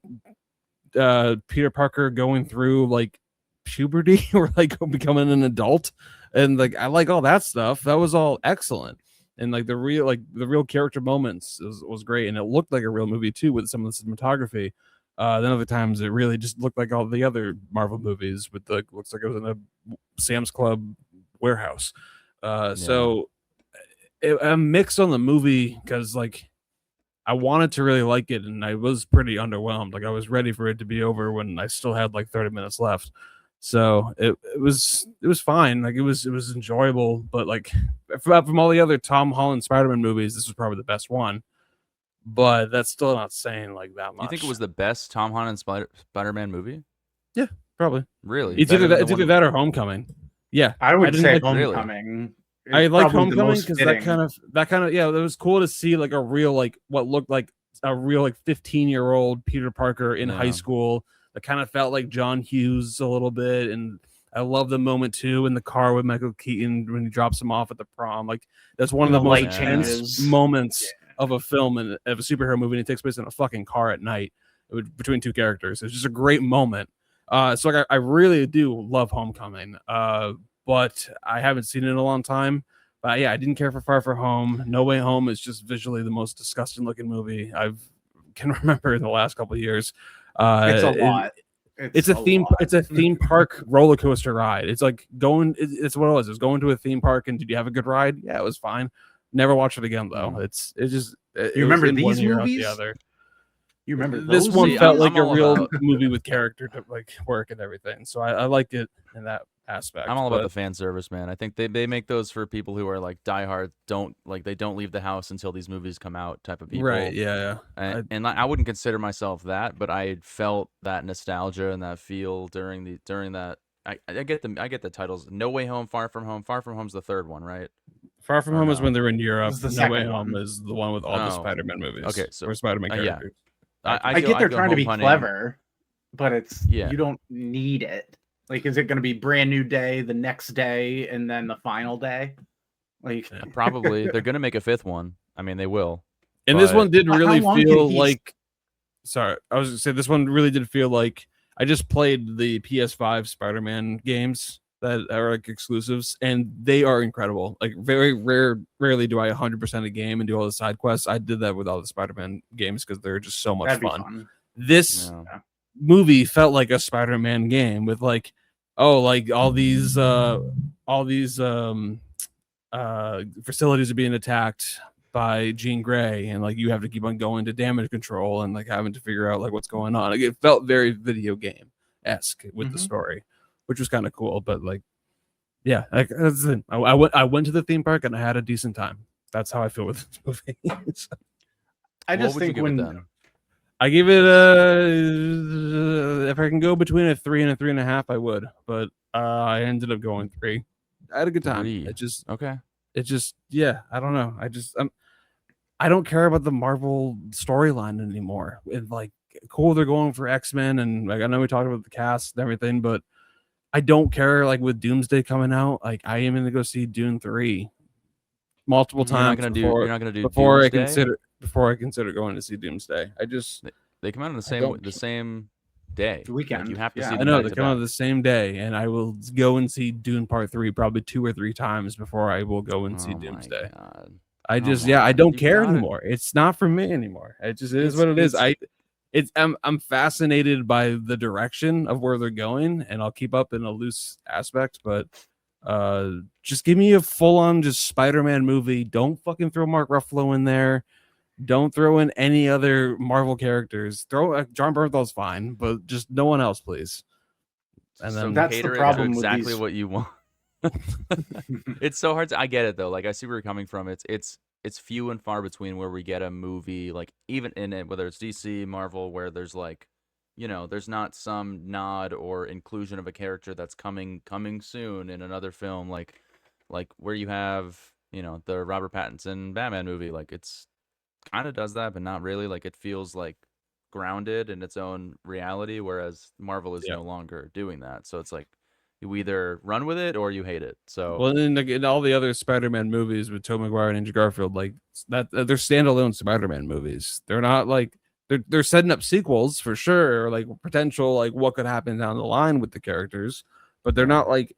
Peter Parker going through like puberty or like becoming an adult, and like I like all that stuff. That was all excellent, and like the real character moments was great, and it looked like a real movie too with some of the cinematography. Then other times it really just looked like all the other Marvel movies with the looks like it was in a Sam's Club warehouse. So a mix on the movie, because like I wanted to really like it, and I was pretty underwhelmed. Like I was ready for it to be over when I still had like 30 minutes left. So it was fine. Like it was enjoyable, but like from all the other Tom Holland Spider-Man movies, this was probably the best one. But that's still not saying like that much. You think it was the best Tom Holland Spider-Man movie? Yeah, probably. Really? It's either that or Homecoming. Yeah, I would say Homecoming. I like Homecoming because that kind of it was cool to see like a real like what looked like a real like 15-year-old Peter Parker in high school. That kind of felt like John Hughes a little bit, and I love the moment too in the car with Michael Keaton when he drops him off at the prom. Like that's one of the most intense moments of a film and of a superhero movie, and it takes place in a fucking car at night between two characters. It's just a great moment. So like I really do love Homecoming, but I haven't seen it in a long time. But yeah, I didn't care for Far From Home. No Way Home is just visually the most disgusting looking movie I can remember in the last couple of years. It's a lot. It's a theme park roller coaster ride. It's like going. It's what it was. It was going to a theme park, and did you have a good ride? Yeah, it was fine. Never watch it again though. You remember these movies? You remember This those? one See, felt I'm like a all real about- movie with character to like work and everything. So I like it in that aspect. I'm all about but- the fan service, man. I think they make those for people who are like diehard, they don't leave the house until these movies come out type of people. Right? Yeah. And I wouldn't consider myself that, but I felt that nostalgia and that feel during that. I get the titles. No Way Home, Far From Home. Far From Home's the third one, right? Far From Or Home is no? when they're in Europe. This is No the Way second Home one. is the one with all the Oh. Spider-Man movies. Okay, so- or Spider-Man yeah. characters. I get they're trying to be clever, but it's Yeah. you don't need it. Like, is it going to be brand new day, the next day, and then the final day? Like, Probably they're gonna make a fifth one. I mean, they will. And this but- one did How really long can feel he- like. Sorry, I was gonna say this one really did feel like I just played the PS5 Spider-Man games that are like exclusives, and they are incredible. Like rarely do I 100% a game and do all the side quests. I did that with all the Spider-Man games because they're just so much that'd be fun. fun. This Yeah. movie felt like a Spider-Man game with like all these facilities are being attacked by Jean Grey, and like you have to keep on going to damage control and like having to figure out like what's going on. Like, it felt very video game-esque with the Mhm. story, which was kind of cool. But like, yeah, like, that's the thing. I went to the theme park and I had a decent time. That's how I feel with this movie. So, I What just would you think give it when then? I give it if I can go between a 3 and a 3.5, I would. But I ended up going 3. I had a good time. 3. It Okay. just yeah, I don't know. I don't care about the Marvel storyline anymore. And like, cool, they're going for X-Men, and like I know we talked about the cast and everything, but I don't care. Like with Doomsday coming out, like I am gonna go see Dune 3 multiple You're not times gonna do before Doomsday? I consider going to see Doomsday. I just They come out on the don't- same day. The weekend, Like, you have to yeah. see I them know back they to come out back. the same day, and I will go and see Dune Part 3 probably 2 or 3 times before I will go and see Oh my Doomsday. God. I Come just I on, don't you care gotta- anymore. It's not for me anymore. It just is It's- what it is. it's- I'm fascinated by the direction of where they're going, and I'll keep up in a loose aspect, but just give me a full-on just Spider-Man movie. Don't fucking throw Mark Ruffalo in there. Don't throw in any other Marvel characters. Throw John Bernthal's fine, but just no one else, please. And So then That's the cater it to problem with exactly these- what you want. It's so hard I get it though. Like, I see where you're coming from. It's few and far between where we get a movie, like, even in it, whether it's DC, Marvel, where there's like, there's not some nod or inclusion of a character that's coming soon in another film, like where you have, the Robert Pattinson Batman movie. Like, it's kind of does that, but not really. Like, it feels like grounded in its own reality, whereas Marvel is Yeah. no longer doing that. So it's like, you either run with it or you hate it. So well, then like, in all the other Spider-Man movies with Tobey Maguire and Andrew Garfield, like that, they're standalone Spider-Man movies. They're not like they're setting up sequels for sure, or like potential like what could happen down the line with the characters, but they're not like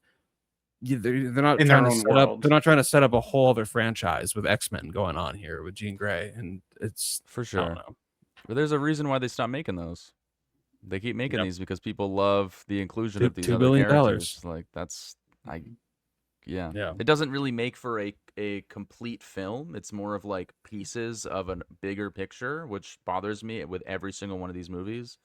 they're not In trying their to own set up. world. They're not trying to set up a whole other franchise with X-Men going on here with Jean Grey, and it's for I sure. don't know. But there's a reason why they stopped making those. They keep making Yep. these because people love the inclusion $2 of these other billion. characters. Like, yeah. Yeah. It doesn't really make for a complete film. It's more of like pieces of a bigger picture, which bothers me with every single one of these movies.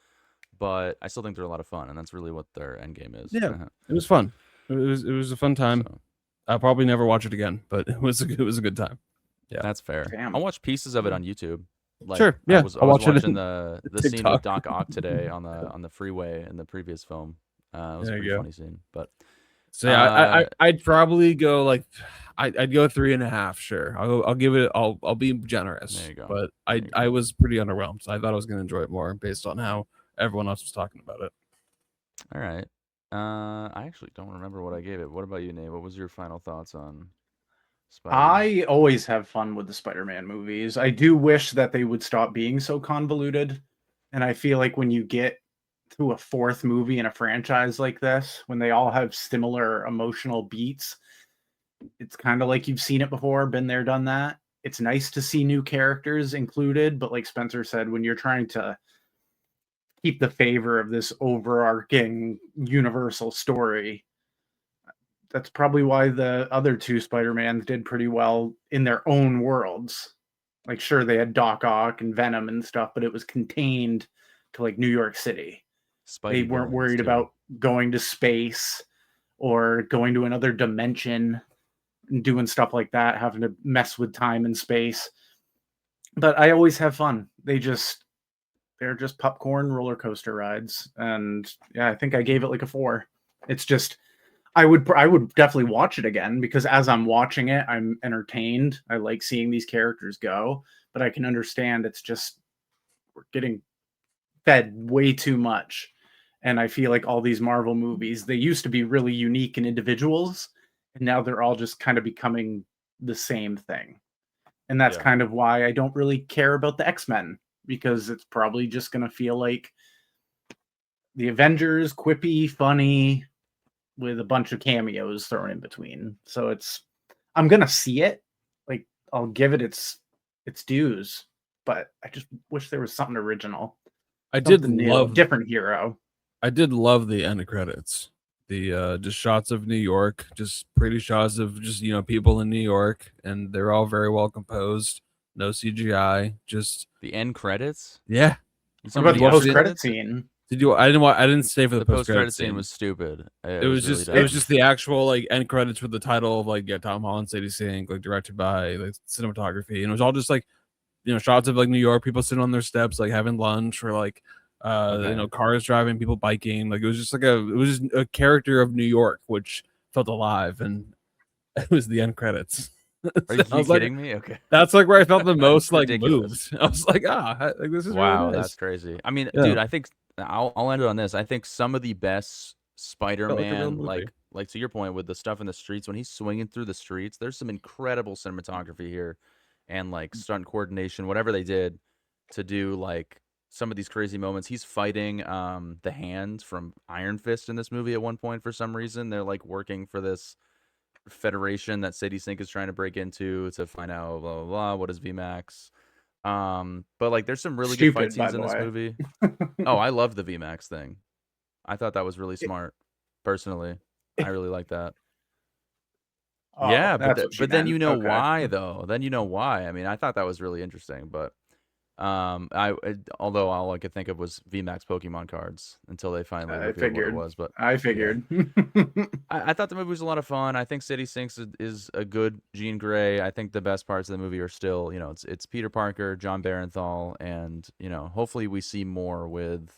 But I still think they're a lot of fun, and that's really what their end game is. Yeah. It was fun. It was a fun time. So, I'll probably never watch it again, but it was a good time. Yeah. that's fair. Damn. I'll watch pieces of it on YouTube. Like, Sure, I yeah, was I'll watch it watching in the scene TikTok. with Doc Ock today on the freeway in the previous film. It was There a you pretty go. funny scene. But So yeah, I'd probably go like I'd go 3.5. Sure, I'll give it. I'll be generous. There you go. But There you I go. was pretty underwhelmed. So I thought I was gonna enjoy it more based on how everyone else was talking about it. all right. I actually don't remember what I gave it. What about you, Nate? What was your final thoughts on Spider-Man? I always have fun with the Spider-Man movies. I do wish that they would stop being so convoluted. And I feel like when you get to a fourth movie in a franchise like this, when they all have similar emotional beats, it's kind of like you've seen it before, been there, done that. It's nice to see new characters included, but like Spencer said, when you're trying to keep the favor of this overarching universal story, that's probably why the other two Spider-Mans did pretty well in their own worlds. Like, sure, they had Doc Ock and Venom and stuff, but it was contained to like New York City. They Spidey weren't villains, worried too. about going to space or going to another dimension and doing stuff like that, having to mess with time and space. But I always have fun. They're just popcorn roller coaster rides. And yeah, I think I gave it like a 4. It's just I would definitely watch it again because as I'm watching it, I'm entertained. I like seeing these characters go, but I can understand it's just we're getting fed way too much. And I feel like all these Marvel movies, they used to be really unique and individuals, and now they're all just kind of becoming the same thing. And that's Yeah. kind of why I don't really care about the X-Men, because it's probably just going to feel like the Avengers, quippy, funny, with a bunch of cameos thrown in between. So I'm going to see it. Like, I'll give it its dues, but I just wish there was something original. I did Something new, love different hero. I did love the end credits. The just shots of New York, just pretty shots of just people in New York, and they're all very well composed. No CGI, just The end credits? yeah. You What saw about the the watch post the- post-credit scene? Did you? I didn't stay for the, The post-credit post-credit scene was stupid. It was really just dumb. it was just the actual like end credits with the title of like Tom Holland, Sadie Sink, like directed by like cinematography, and it was all just like shots of like New York, people sitting on their steps like having lunch, or like Okay. cars driving, people biking. Like it was just a character of New York, which felt alive, and it was the end credits. Are you I was like, kidding me? Okay. that's like where I felt the most like Ridiculous. moved. I was like, like this is Wow, really nice. that's crazy. I mean, Yeah. dude, I think I'll end it on this. I think some of the best Felt like a real Spider-Man, movie. like to your point with the stuff in the streets when he's swinging through the streets, there's some incredible cinematography here, and like stunt coordination, whatever they did to do like some of these crazy moments. He's fighting the Hand from Iron Fist in this movie at one point for some reason. They're like working for this federation that Sadie Sink is trying to break into to find out blah blah blah. What is VMAX? But like there's some really good fight Stupid, by scenes in the this way. movie. Oh, I love the VMAX thing. I thought that was really smart. Personally, I really like that. Oh, Yeah, but that's what she but then meant. you know Okay. why though. Then you know why. I mean, I thought that was really interesting, but although all I could think of was VMAX Pokemon cards until they finally I revealed what it figured. was. But I yeah. figured. I thought the movie was a lot of fun. I think City Sinks is a good Jean Grey. I think the best parts of the movie are still, it's Peter Parker, John Barenthal, and hopefully we see more with,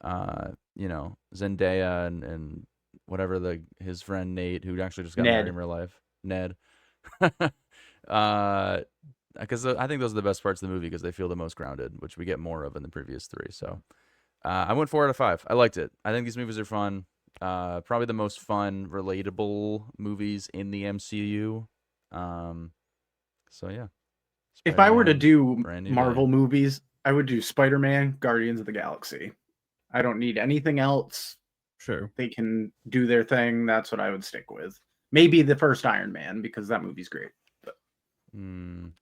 Zendaya and whatever his friend Nate, who actually just got married in real life, Ned. Because I think those are the best parts of the movie because they feel the most grounded, which we get more of in the previous 3. So I went 4 out of 5. I liked it. I think these movies are fun. Probably the most fun, relatable movies in the MCU. So yeah. If I were to Spider-Man, do Brand New Marvel Day. movies, I would do Spider-Man, Guardians of the Galaxy. I don't need anything else. Sure. They can do their thing. That's what I would stick with. Maybe the first Iron Man because that movie's great. But There's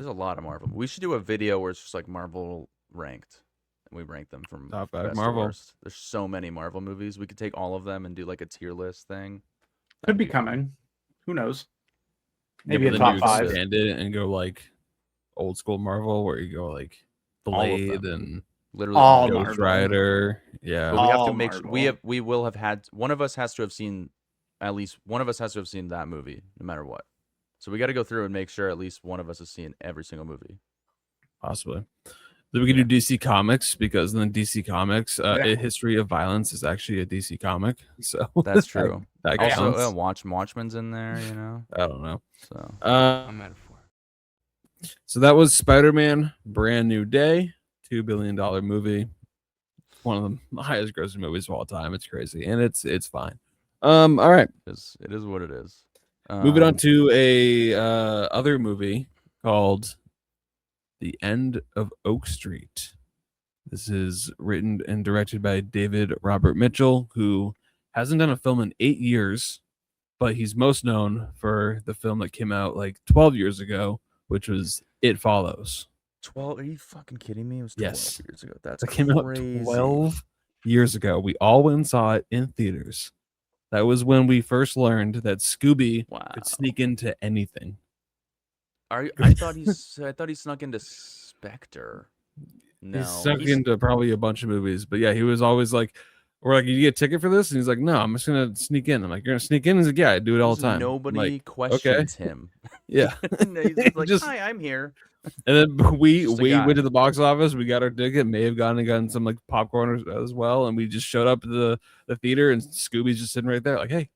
a lot of Marvel. We should do a video where it's just like Marvel ranked, and we rank them from Top 5 best Marvel. to worst. There's so many Marvel movies. We could take all of them and do like a tier list thing. could That'd be fun. coming. Who knows? Yeah, Maybe but a then top you 5. expand it and go like old school Marvel, where you go like All of Blade them. and Literally All all of them. Ghost Marvel. Rider. Yeah. But we have to All make sure Marvel. we will have had one of us has to have seen at least one of us has to have seen that movie no matter what. So we got to go through and make sure at least one of us has seen every single movie. Possibly. Then we could do DC Comics because then DC Comics, A History of Violence is actually a DC comic. So That's true. that Also, counts. Watchmen's in there, I don't know. So I'm at a 4. So that was Spider-Man: Brand New Day, $2 billion movie. One of the highest grossing movies of all time. It's crazy, and it's fine. All right. it is what it is. Moving on to a other movie called The End of Oak Street. This is written and directed by David Robert Mitchell, who hasn't done a film in 8 years, but he's most known for the film that came out like 12 years ago, which was It Follows. 12? Are you fucking kidding me? It was 12 Yes. years ago. That's That came out crazy. 12 years ago. We all went and saw it in theaters. That was when we first learned that Scooby Wow. could sneak into anything. I thought he snuck into Spectre. No, He's stuck into probably a bunch of movies, but yeah, he was always like, "We're like, you get a ticket for this?" And he's like, "No, I'm just gonna sneak in." I'm like, "You're gonna sneak in?" He's like, "Yeah, I do it all the time." I'm Nobody like, questions him. yeah. He's just like, Just- "Hi, I'm here." And then we Just a guy. went to the box office. We got our ticket. May have gotten some like popcorn as well, and we just showed up at the theater, and Scooby's just sitting right there, like, "Hey."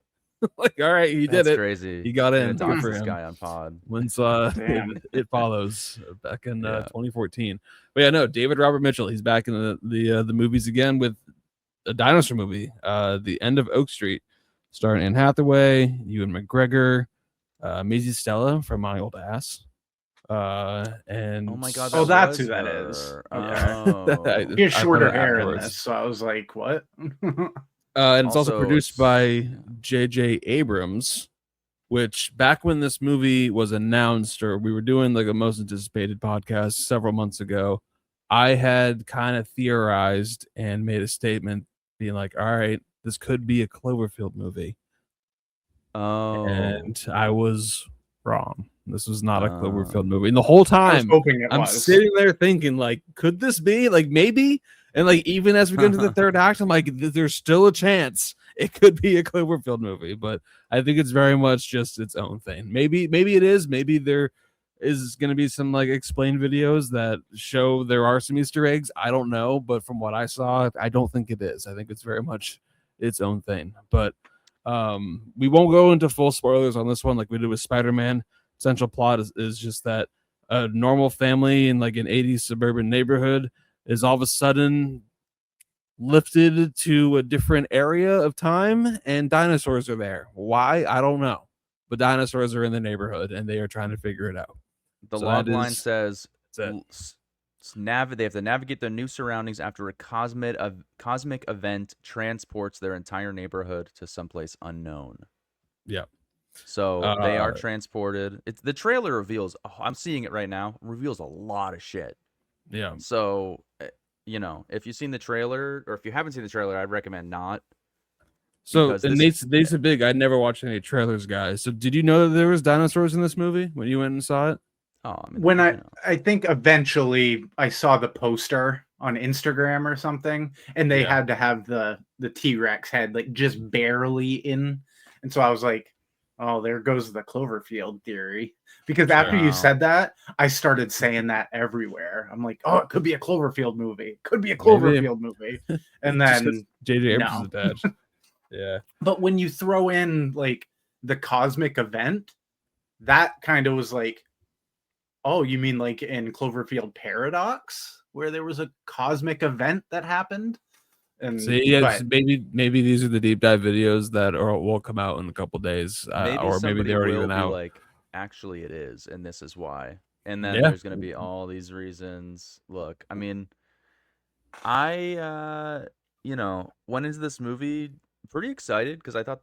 Like, all right, he did That's it. crazy. He got in. Talk Good to for this him. guy on pod. Once Damn. it follows back in Yeah. 2014. But yeah, no, David Robert Mitchell. He's back in the movies again with a dinosaur movie, The End of Oak Street, starring Anne Hathaway, Ewan McGregor, Maisie Stella from My Old Ass, and Oh my god! Oh, that's was who that her. is. Oh. He has I've shorter heard it hair in afterwards. this, so I was like, "What?" And it's also Also, produced it's- by J.J. Abrams, which back when this movie was announced, or we were doing like a most anticipated podcast several months ago, I had kind of theorized and made a statement being like, all right, this could be a Cloverfield movie. Oh. And I was wrong. This was not a Oh. Cloverfield movie. And the whole I was time hoping it I'm was. sitting there thinking, like, could this be? Like, maybe? And like, even as we get into the third act, I'm like, there's still a chance it could be a Cloverfield movie. But I think it's very much just its own thing. Maybe it is. Maybe there is going to be some like explained videos that show there are some Easter eggs. I don't know. But from what I saw, I don't think it is. I think it's very much its own thing. But we won't go into full spoilers on this one like we did with Spider-Man. Central plot is just that a normal family in like an 80s suburban neighborhood is all of a sudden lifted to a different area of time, and dinosaurs are there. Why? I don't know. But dinosaurs are in the neighborhood, and they are trying to figure it out. The So log that line is- says that's it. they have to navigate their new surroundings after a cosmic event transports their entire neighborhood to someplace unknown. Yep. So they are Uh, transported. It's the trailer reveals. Oh, I'm seeing it right now. Reveals a lot of shit. Yeah. So if you've seen the trailer, or if you haven't seen the trailer, I'd recommend not. So Because and this- Nate's a big. I never watched any trailers, guys. So did you know that there was dinosaurs in this movie when you went and saw it? Oh, I mean, When you know. I think eventually I saw the poster on Instagram or something, and they Yeah. had to have the T-Rex head like just barely in, and so I was like, "Oh, there goes the Cloverfield theory." Because after Wow. you said that, I started saying that everywhere. I'm like, "Oh, it could be a Cloverfield movie. It could be a Cloverfield movie." And Just 'cause then, J.J. Abrams no. is attached. Yeah. but when you throw in like the cosmic event, that kind of was like, oh, you mean like in Cloverfield Paradox, where there was a cosmic event that happened? And See, yeah, but maybe these are the deep dive videos that will come out in a couple days, or maybe somebody they're already will even be out. like, actually, it is, and this is why. And then Yeah. there's going to be all these reasons. Look, I mean, I went into this movie pretty excited because I thought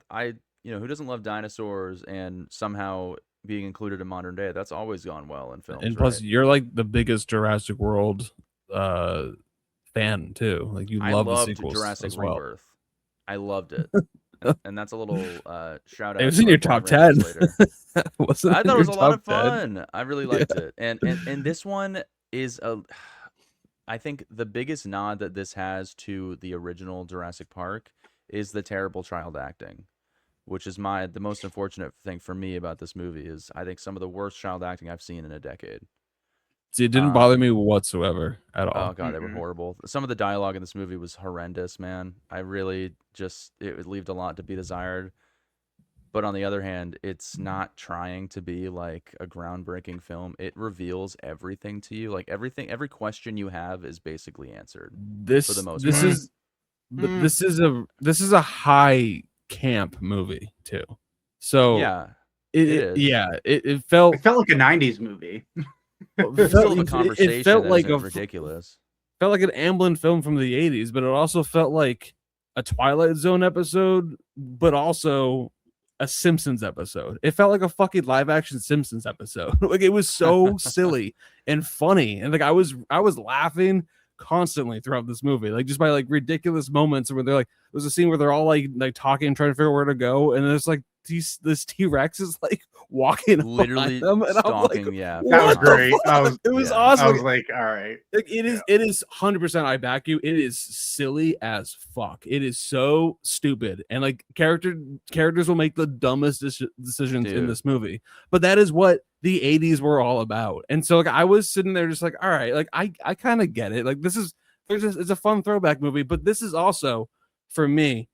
who doesn't love dinosaurs, and somehow being included in modern day, that's always gone well in films. And plus, right? you're like the biggest Jurassic World fan too. Like you I love the loved sequels Jurassic as well. Rebirth. I loved it. And that's a little shout out. It was to in our your Blind top 10. Ranchers later. Wasn't I in thought it your was a lot of top 10? fun. I really liked it. And this one is I think the biggest nod that this has to the original Jurassic Park is the terrible child acting, which is the most unfortunate thing for me about this movie is I think some of the worst child acting I've seen in a decade. See, it didn't bother me whatsoever at all. Oh god, they were horrible. Some of the dialogue in this movie was horrendous, man. I really it left a lot to be desired. But on the other hand, it's not trying to be like a groundbreaking film. It reveals everything to you. Like every question you have is basically answered. This for the most this part. is this is a high camp movie too. So Yeah. it is. it felt it felt like a '90s movie. It's still a it conversation felt that like isn't a ridiculous. felt like an Amblin film from the 80s, but it also felt like a Twilight Zone episode, but also a Simpsons episode. It felt like a fucking live action Simpsons episode. Like it was so silly and funny. And like I was laughing constantly throughout this movie, like just by like ridiculous moments where they're like, there's a scene where they're all like talking, trying to figure out where to go, and it's like this T-Rex is like walking Literally behind them, and I'm like, stalking. Yeah, That was what the great. fuck? It was yeah. awesome. I was like, all right. Like, it is 100%. I back you. It is silly as fuck. It is so stupid, and like characters will make the dumbest decisions in Dude. this movie. But that is what the 80s were all about. And so like I was sitting there just like, all right, like I kind of get it. Like it's a fun throwback movie, but this is also for me.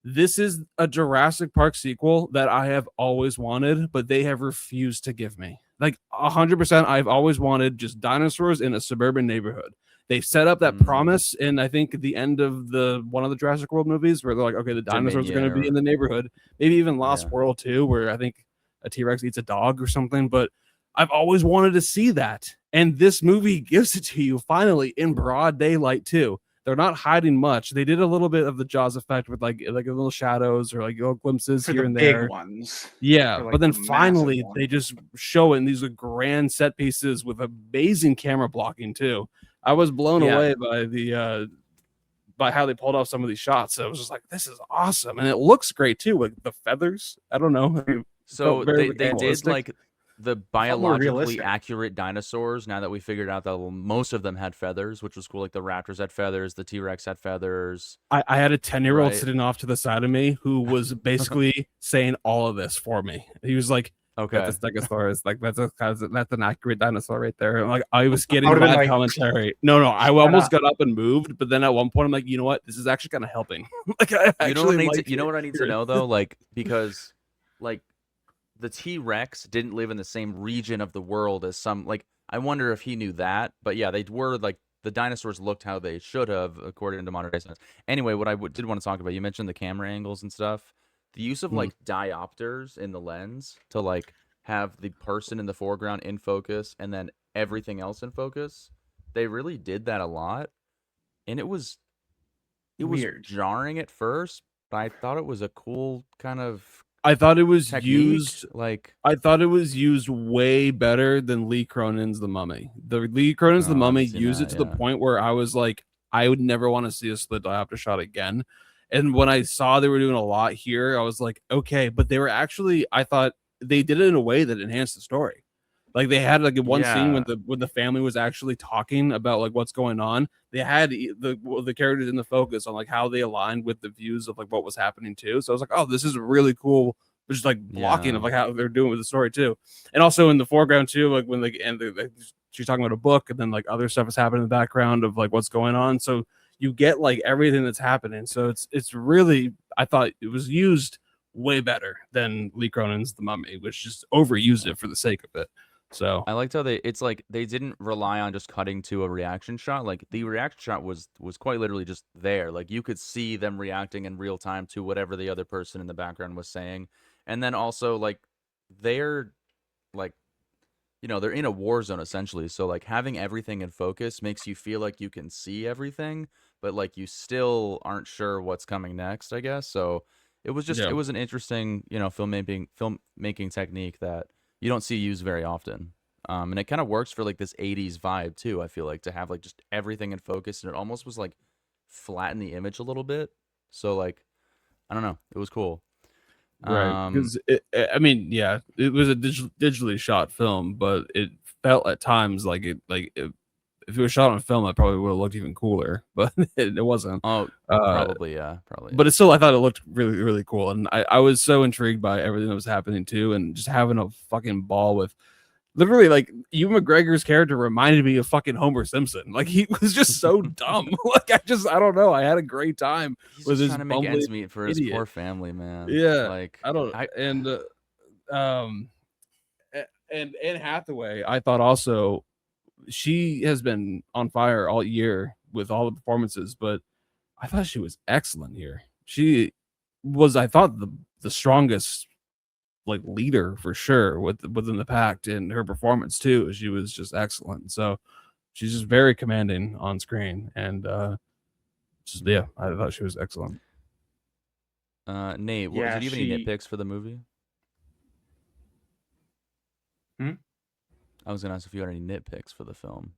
This is a Jurassic Park sequel that I have always wanted, but they have refused to give me. Like 100%, I've always wanted just dinosaurs in a suburban neighborhood. They set up that promise in, I think, the end of one of the Jurassic World movies, where they're like, okay, the dinosaurs are going to be in the neighborhood. Maybe even Lost World too, where I think a T-Rex eats a dog or something. But I've always wanted to see that, and this movie gives it to you finally in broad daylight too. They're not hiding much. They did a little bit of the Jaws effect with like little shadows or like little glimpses For here the and big there. ones. Yeah, For, like, but then the massive finally ones. they just show it in these grand set pieces with amazing camera blocking too. I was blown away by by how they pulled off some of these shots. So I was just like, this is awesome, and it looks great too with the feathers. I don't know. So very they did realistic. like the more biologically realistic. accurate dinosaurs. Now that we figured out that most of them had feathers, which was cool. Like the raptors had feathers, the T-Rex had feathers. I had a 10-year-old Right. sitting off to the side of me who was basically saying all of this for me. He was like, Okay. that's a stegosaurus. Like that's an accurate dinosaur right there. And like I was getting would've been live like, commentary. No, I almost got up and moved, but then at one point I'm like, you know what? This is actually kind of helping. Like I You know what I actually need like to, you know it. what I need to know though, like because like the T-Rex didn't live in the same region of the world as some. Like I wonder if he knew that. But yeah, they were like the dinosaurs looked how they should have according to modern day science. Anyway, what I did want to talk about, you mentioned the camera angles and stuff. The use of like diopters in the lens to like have the person in the foreground in focus and then everything else in focus. They really did that a lot, and it was Weird. jarring at first, but I thought it was a cool kind of I thought it was technique. used Like I thought it was used way better than Lee Cronin's The Mummy. The Lee Cronin's The Oh, I haven't Mummy seen used that, it to the yeah. point where I was like, I would never want to see a split diopter shot again. And when I saw they were doing a lot here, I was like, okay, but they were actually, I thought they did it in a way that enhanced the story. Like they had like one scene Yeah. when the family was actually talking about like what's going on. They had the characters in the focus on like how they aligned with the views of like what was happening too. So I was like, oh, this is really cool. Just like blocking of like how they're doing with the story too, and also in the foreground too, like when she's talking about a book, and then like other stuff is happening in the background of like what's going on. So you get like everything that's happening. So it's really, I thought it was used way better than Lee Cronin's The Mummy, which just overused it for the sake of it. So I liked how it's like they didn't rely on just cutting to a reaction shot. Like the reaction shot was quite literally just there. Like you could see them reacting in real time to whatever the other person in the background was saying. And then also like they're like, you know, they're in a war zone essentially. So like having everything in focus makes you feel like you can see everything, but like you still aren't sure what's coming next, I guess. So it was just it was an interesting, you know, filmmaking technique that you don't see used very often. And it kind of works for like this 80s vibe too, I feel like, to have like just everything in focus, and it almost was like flatten the image a little bit. So like I don't know, it was cool. right, because I mean, yeah, it was a digitally shot film, but it felt at times like if it was shot on film, it probably would have looked even cooler, but it wasn't. Probably. But it's still, I thought it looked really, really cool, and I was so intrigued by everything that was happening too, and just having a fucking ball with. Literally, like Ewan McGregor's character reminded me of fucking Homer Simpson. Like he was just so dumb. Like I don't know. I had a great time He's with just his trying to make ends meet for his idiot. poor family, man. Yeah, like I don't. And and Anne Hathaway, I thought also she has been on fire all year with all the performances, but I thought she was excellent here. She was, I thought, the strongest like leader for sure within the pack, and her performance too. She was just excellent. So she's just very commanding on screen, and just, yeah, I thought she was excellent. Nate, Yeah, did you have any nitpicks for the movie? I was gonna ask if you had any nitpicks for the film.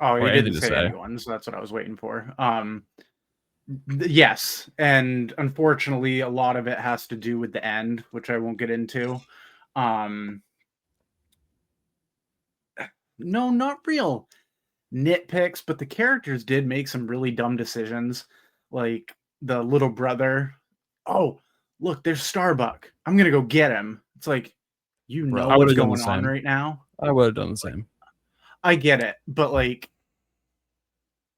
Oh, he Or didn't anything to say say. anyone, so that's what I was waiting for. Yes, and unfortunately, a lot of it has to do with the end, which I won't get into. Um, no, not real nitpicks, but the characters did make some really dumb decisions. Like the little brother. Oh, look, there's Starbuck. I'm gonna go get him. It's like, you Bro, know I what's would've done the going on same. right now. I would have done the same. I get it, but like,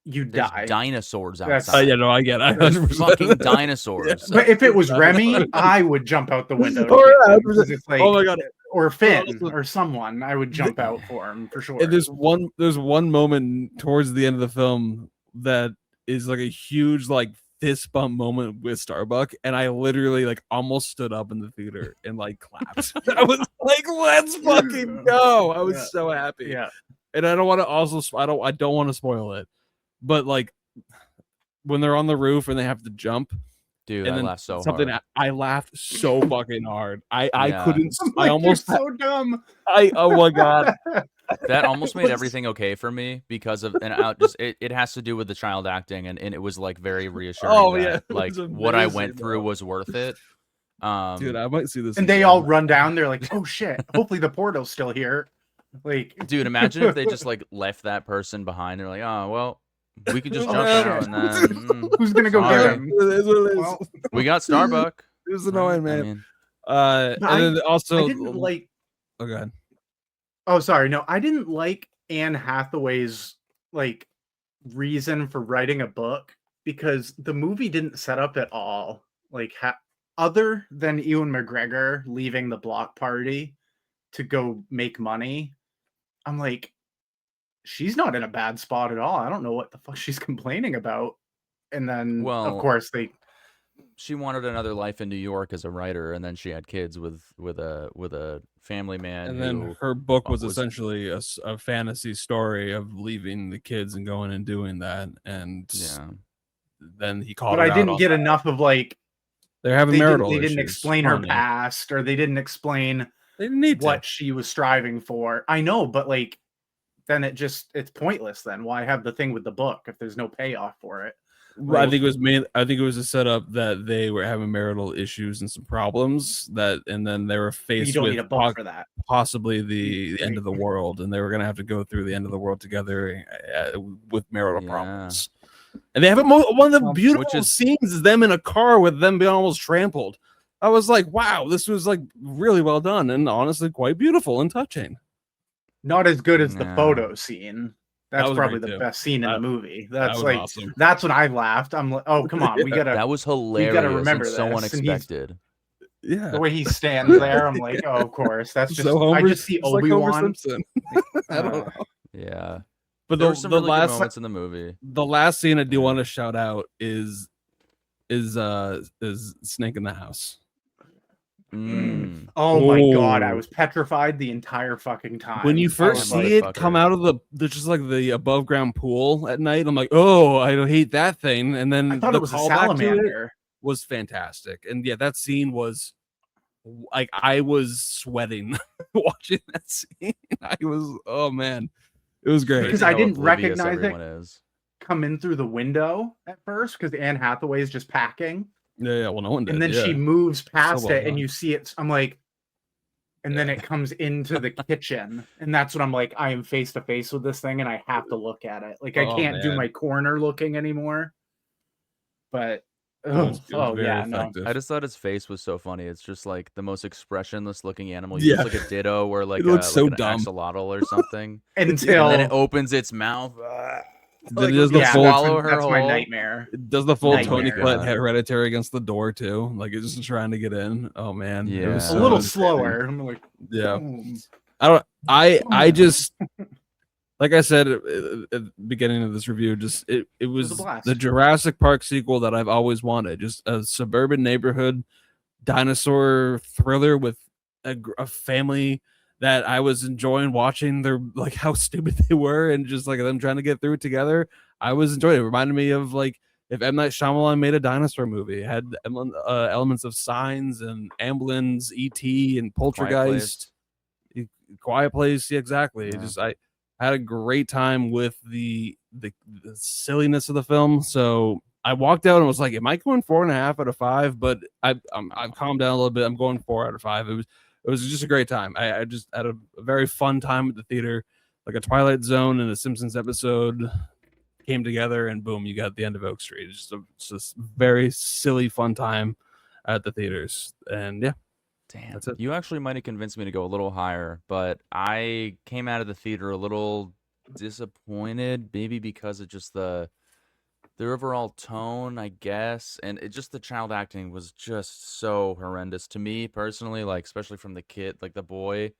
you There's die. dinosaurs That's- outside. Yeah, no, I get it. There's 100%. fucking dinosaurs. But if it was Remy, I would jump out the window. Oh, yeah, too, because it's like, oh my god! or Finn also- or someone, I would jump out for him for sure. And there's one moment towards the end of the film that is like a huge like fist bump moment with Starbuck, and I literally like almost stood up in the theater and like clapped. I was like, "Let's fucking go!" I was so happy. Yeah, And I don't want to also I don't want to spoil it, but like when they're on the roof and they have to jump, Dude, and I then laughed so something hard. I laughed so fucking hard. I Yeah. couldn't. I'm I like, almost. you're so dumb. Oh my god. That almost made was- everything okay for me because of it has to do with the child acting and it was like very reassuring Oh, that yeah, it like was what I amazing, went through though. was worth it. Dude, I might see this. And they again. all run down. They're like, "Oh shit! Hopefully the portal's still here." Like, dude, imagine if they just like left that person behind. They're like, oh well, we could just Oh, jump shit. out and then who's gonna go sorry. get him? It is what it is. Well, we got Starbuck. It was annoying, I man. mean, And But then also, I didn't like. Oh god. Oh, sorry. No, I didn't like Anne Hathaway's like reason for writing a book because the movie didn't set up at all. Like, other than Ewan McGregor leaving the block party to go make money, I'm like, she's not in a bad spot at all. I don't know what the fuck she's complaining about. And then, Well, of course, she wanted another life in New York as a writer, and then she had kids with a family man. And who then her book was was- essentially a fantasy story of leaving the kids and going and doing that. And yeah, then he called but her I out didn't on get that. enough of like They're having they marital didn't issues. explain her on it. past, or they didn't explain They didn't need what to. she was striving for. I know, but like then it's pointless then. Why have the thing with the book if there's no payoff for it? Well, I think it was a setup that they were having marital issues and some problems and then they were You faced don't with need a book for that. possibly the end of the world, and they were gonna have to go through the end of the world together with marital Yeah. problems. And they have one of the beautiful Which is- scenes is them in a car with them being almost trampled. I was like, wow, this was like really well done and honestly quite beautiful and touching. Not as good as the Nah. photo scene. That's was probably great, the too. best scene in the movie. That's was like awesome. that's when I laughed. I'm like, oh come on, we gotta that was hilarious remember and so this, and he's- unexpected. Yeah. the way he stands there. I'm like, oh of course. That's just I just see it's like Obi-Wan. Homer Simpson. I don't know. Yeah, But there the, were some the really good last moments in the movie. the last scene I do want to shout out is Snake in the House. Mm. Oh my god, I Oh. was petrified the entire fucking time. When you I first was like, see it come motherfucker. out of the just like the above ground pool at night, I'm like, oh, I hate that thing. And then I thought the it was a callback to it salamander. was fantastic. And yeah, that scene was like I was sweating watching that scene. I was, oh man, it was great. Because Crazy I how didn't oblivious recognize it. everyone is. Come in through the window at first because Anne Hathaway is just packing, Yeah, well, no one did. and then yeah. she moves past well it, and done. you see it. I'm like, and then it comes into the kitchen, and that's when I'm like, I am face to face with this thing, and I have to look at it. Like I Oh, can't do man. my corner looking anymore. But It was oh very yeah, no. effective. I just thought his face was so funny. It's just like the most expressionless looking animal. Yeah. You just like a ditto or like It looks so like an dumb. axolotl or something. Until And then it opens its mouth. Then it does the yeah, full swallow her that's my whole- nightmare. It does the full Nightmare. Tony Collette God. hereditary against the door too. Like it's just trying to get in. Oh man. It was Yeah. A so little entertaining. slower. I'm like, Yeah. boom. I just like I said at the beginning of this review, just it was was a blast. the Jurassic Park sequel that I've always wanted. Just a suburban neighborhood dinosaur thriller with a family that I was enjoying watching their like how stupid they were and just like them trying to get through it together. I was enjoying it. It reminded me of like if M. Night Shyamalan made a dinosaur movie. It had elements of Signs and Ambulance, E.T. and Poltergeist. Quiet Place, yeah, exactly. Yeah. Just I had a great time with the silliness of the film. So I walked out and was like, "Am I going 4.5 out of 5?" But I've calmed down a little bit. I'm going 4 out of 5. It was just a great time. I just had a very fun time at the theater, like a Twilight Zone and a Simpsons episode came together, and boom, you got the end of Oak Street. It's just a very silly, fun time at the theaters, and yeah. Damn, That's it. you actually might have convinced me to go a little higher, but I came out of the theater a little disappointed, maybe because of just the overall tone, I guess, and it just the child acting was just so horrendous to me personally, like especially from the kid, like the boy.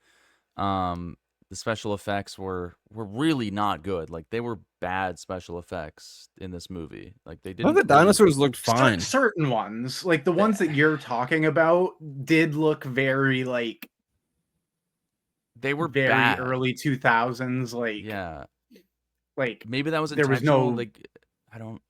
The special effects were really not good. Like they were bad special effects in this movie. Like they Well, didn't the dinosaurs looked Cer- fine. certain ones, like the ones that you're talking about, did look very like they were very bad. early 2000s. Yeah, like maybe that was there was intentional. no. Like I don't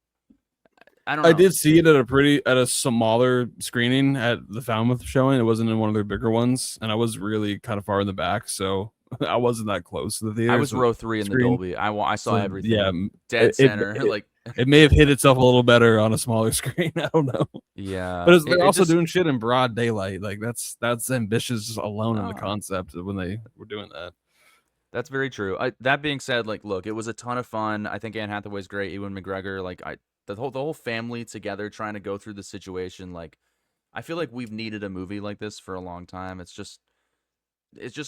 know. I did see it at a smaller screening at the Falmouth showing. It wasn't in one of their bigger ones, and I was really kind of far in the back, so I wasn't that close to the theater. I was so row 3 in the screen. Dolby. I saw So, everything. yeah, Dead it- center. it- like It may have hit itself a little better on a smaller screen. I don't know. yeah, But they're it also just- doing shit in broad daylight. Like that's ambitious alone in the Ah. concept when they were doing that. That's very true. That being said, like, look, it was a ton of fun. I think Anne Hathaway's great. Ewan McGregor, like, the whole family together trying to go through the situation. Like, I feel like we've needed a movie like this for a long time. It's just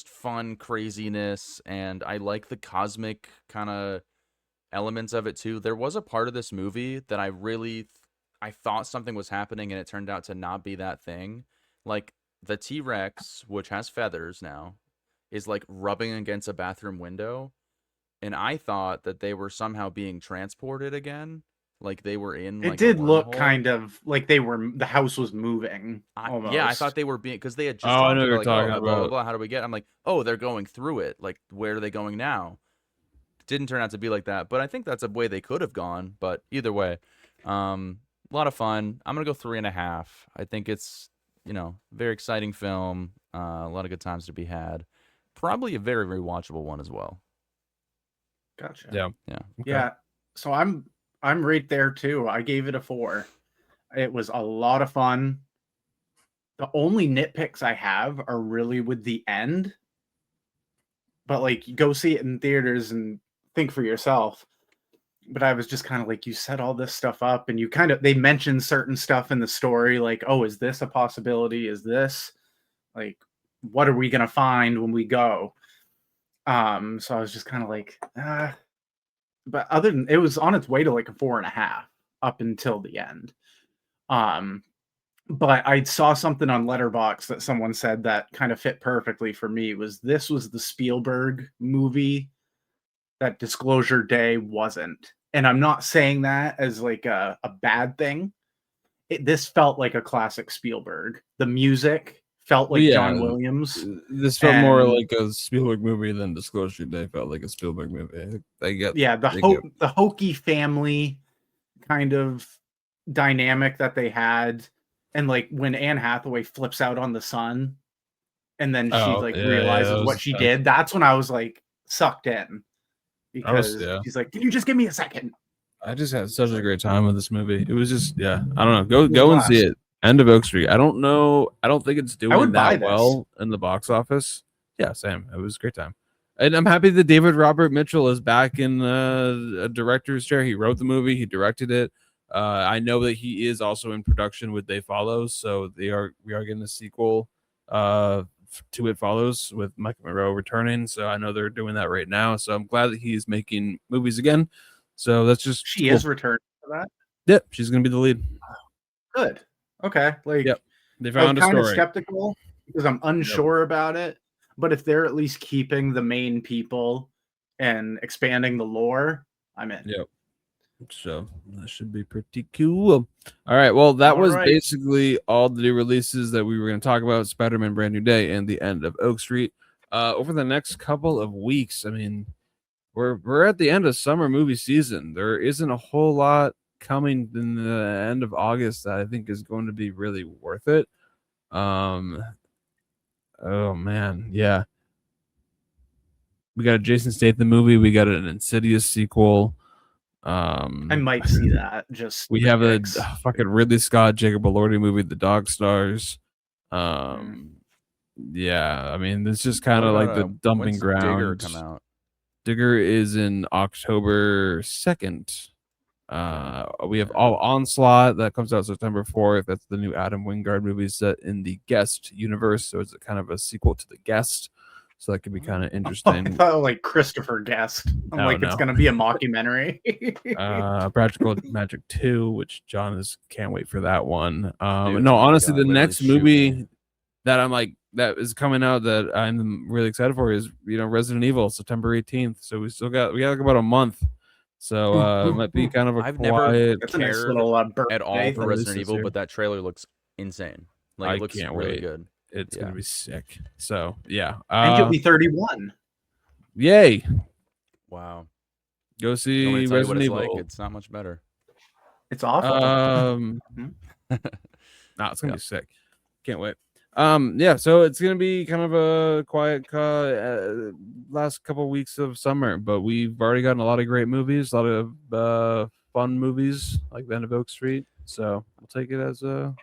fun craziness, and I like the cosmic kind of elements of it too. There was a part of this movie that I thought something was happening, and it turned out to not be that thing. Like the T-Rex, which has feathers now, is like rubbing against a bathroom window, and I thought that they were somehow being transported again, like they were in. It Like, did a look wormhole. kind of like the house was moving. Almost. Yeah, I thought they were being, because they had just Oh, I talked know about, what like, you're oh, talking blah, blah, about. blah, how do we get? I'm like, oh, they're going through it. Like, where are they going now? Didn't turn out to be like that, but I think that's a way they could have gone. But either way, a lot of fun. I'm gonna go 3.5. I think it's, very exciting film. A lot of good times to be had. Probably a very, very watchable one as well. Gotcha. Yeah. Yeah. Okay. Yeah. So I'm right there too. I gave it a 4. It was a lot of fun. The only nitpicks I have are really with the end. But like, go see it in theaters and think for yourself. But I was just kind of like, you set all this stuff up, and they mentioned certain stuff in the story, like, oh, is this a possibility? Is this like, what are we gonna find when we go? So I was just kind of like, but other than, it was on its way to like a 4.5 up until the end. But I saw something on Letterboxd that someone said that kind of fit perfectly for me. This was the Spielberg movie that Disclosure Day wasn't. And I'm not saying that as like a bad thing. This felt like a classic Spielberg. The music felt like John Williams. This felt more And- like a Spielberg movie than Disclosure Day felt like a Spielberg movie. The hokey family kind of dynamic that they had, and like when Anne Hathaway flips out on the son, and then she realizes what she did. That's when I was like sucked in, because she's like, "Can you just give me a second?" I just had such a great time with this movie. It was just, I don't know. Go and see it. End of Oak Street. I don't know. I don't think it's doing that well in the box office. Yeah, same. It was a great time. And I'm happy that David Robert Mitchell is back in a director's chair. He wrote the movie. He directed it. I know that he is also in production with They Follows. So we are getting a sequel to It Follows with Mike Monroe returning. So I know they're doing that right now. So I'm glad that he's making movies again. So that's just She is returning for that. Yep, she's gonna be the lead. Good. Okay. Like, yep. They found a kind of story. skeptical because I'm unsure about it. But if they're at least keeping the main people and expanding the lore, I'm in. Yep. So that should be pretty cool. All right. Well, that was basically all the new releases that we were going to talk about: Spider-Man: Brand New Day and the end of Oak Street. Over the next couple of weeks, I mean, we're at the end of summer movie season. There isn't a whole lot coming in the end of August that I think is going to be really worth it. Oh man, yeah. We got a Jason Statham movie. We got an Insidious sequel. I might see that. Just We for have a kicks. fucking Ridley Scott, Jacob Elordi movie, The Dog Stars. Yeah, I mean, it's just kind of like the dumping when's ground. Digger come out? Digger is in October 2nd. We have all Onslaught that comes out September 4th. That's the new Adam Wingard movie set in the Guest universe, so it's kind of a sequel to The Guest. So that could be kind of I interesting. thought like Christopher Guest. I'm like, it's gonna be a mockumentary. Practical Magic 2, which John can't wait for that one. Dude, no, oh my honestly, God, the literally next shoot movie me. that I'm like that is coming out that I'm really excited for is Resident Evil, September 18th. So we got like about a month. So it might be kind of a I've never quiet. That's a nice cared little at all birthday for thing. Resident This Evil, year. but that trailer looks insane. Like I it looks can't really wait. good. It's Yeah. gonna be sick. So yeah. And you'll be 31. Yay! Wow. Go You see want me to tell you what Resident it's Evil. like? It's not much better. It's awful. Nah, it's gonna be sick. Can't wait. Yeah, so it's gonna be kind of a quiet last couple weeks of summer, but we've already gotten a lot of great movies, a lot of fun movies like The End of Oak Street. So we'll take it as a.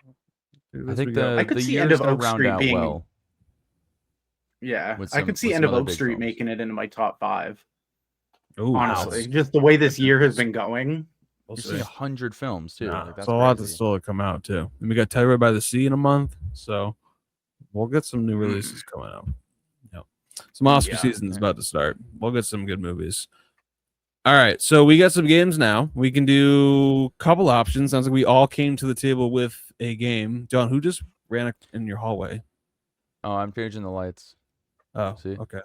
I think I could the see year's End of gonna Oak round Street out being- well. Yeah, with I some- could see with End some of other Oak big Street films. making it into my top 5. Ooh, Honestly, just the way this year has been going. we'll You're see. seeing 100 films too. Nah, Like, that's so a lot to crazy. still come out too. And we got Telluride by the Sea in a month, so we'll get some new releases coming out. Yep. Some Oscar season is about to start. We'll get some good movies. All right, so we got some games now. We can do a couple options. Sounds like we all came to the table with a game. John, who just ran in your hallway? Oh, I'm changing the lights. Oh, See? okay.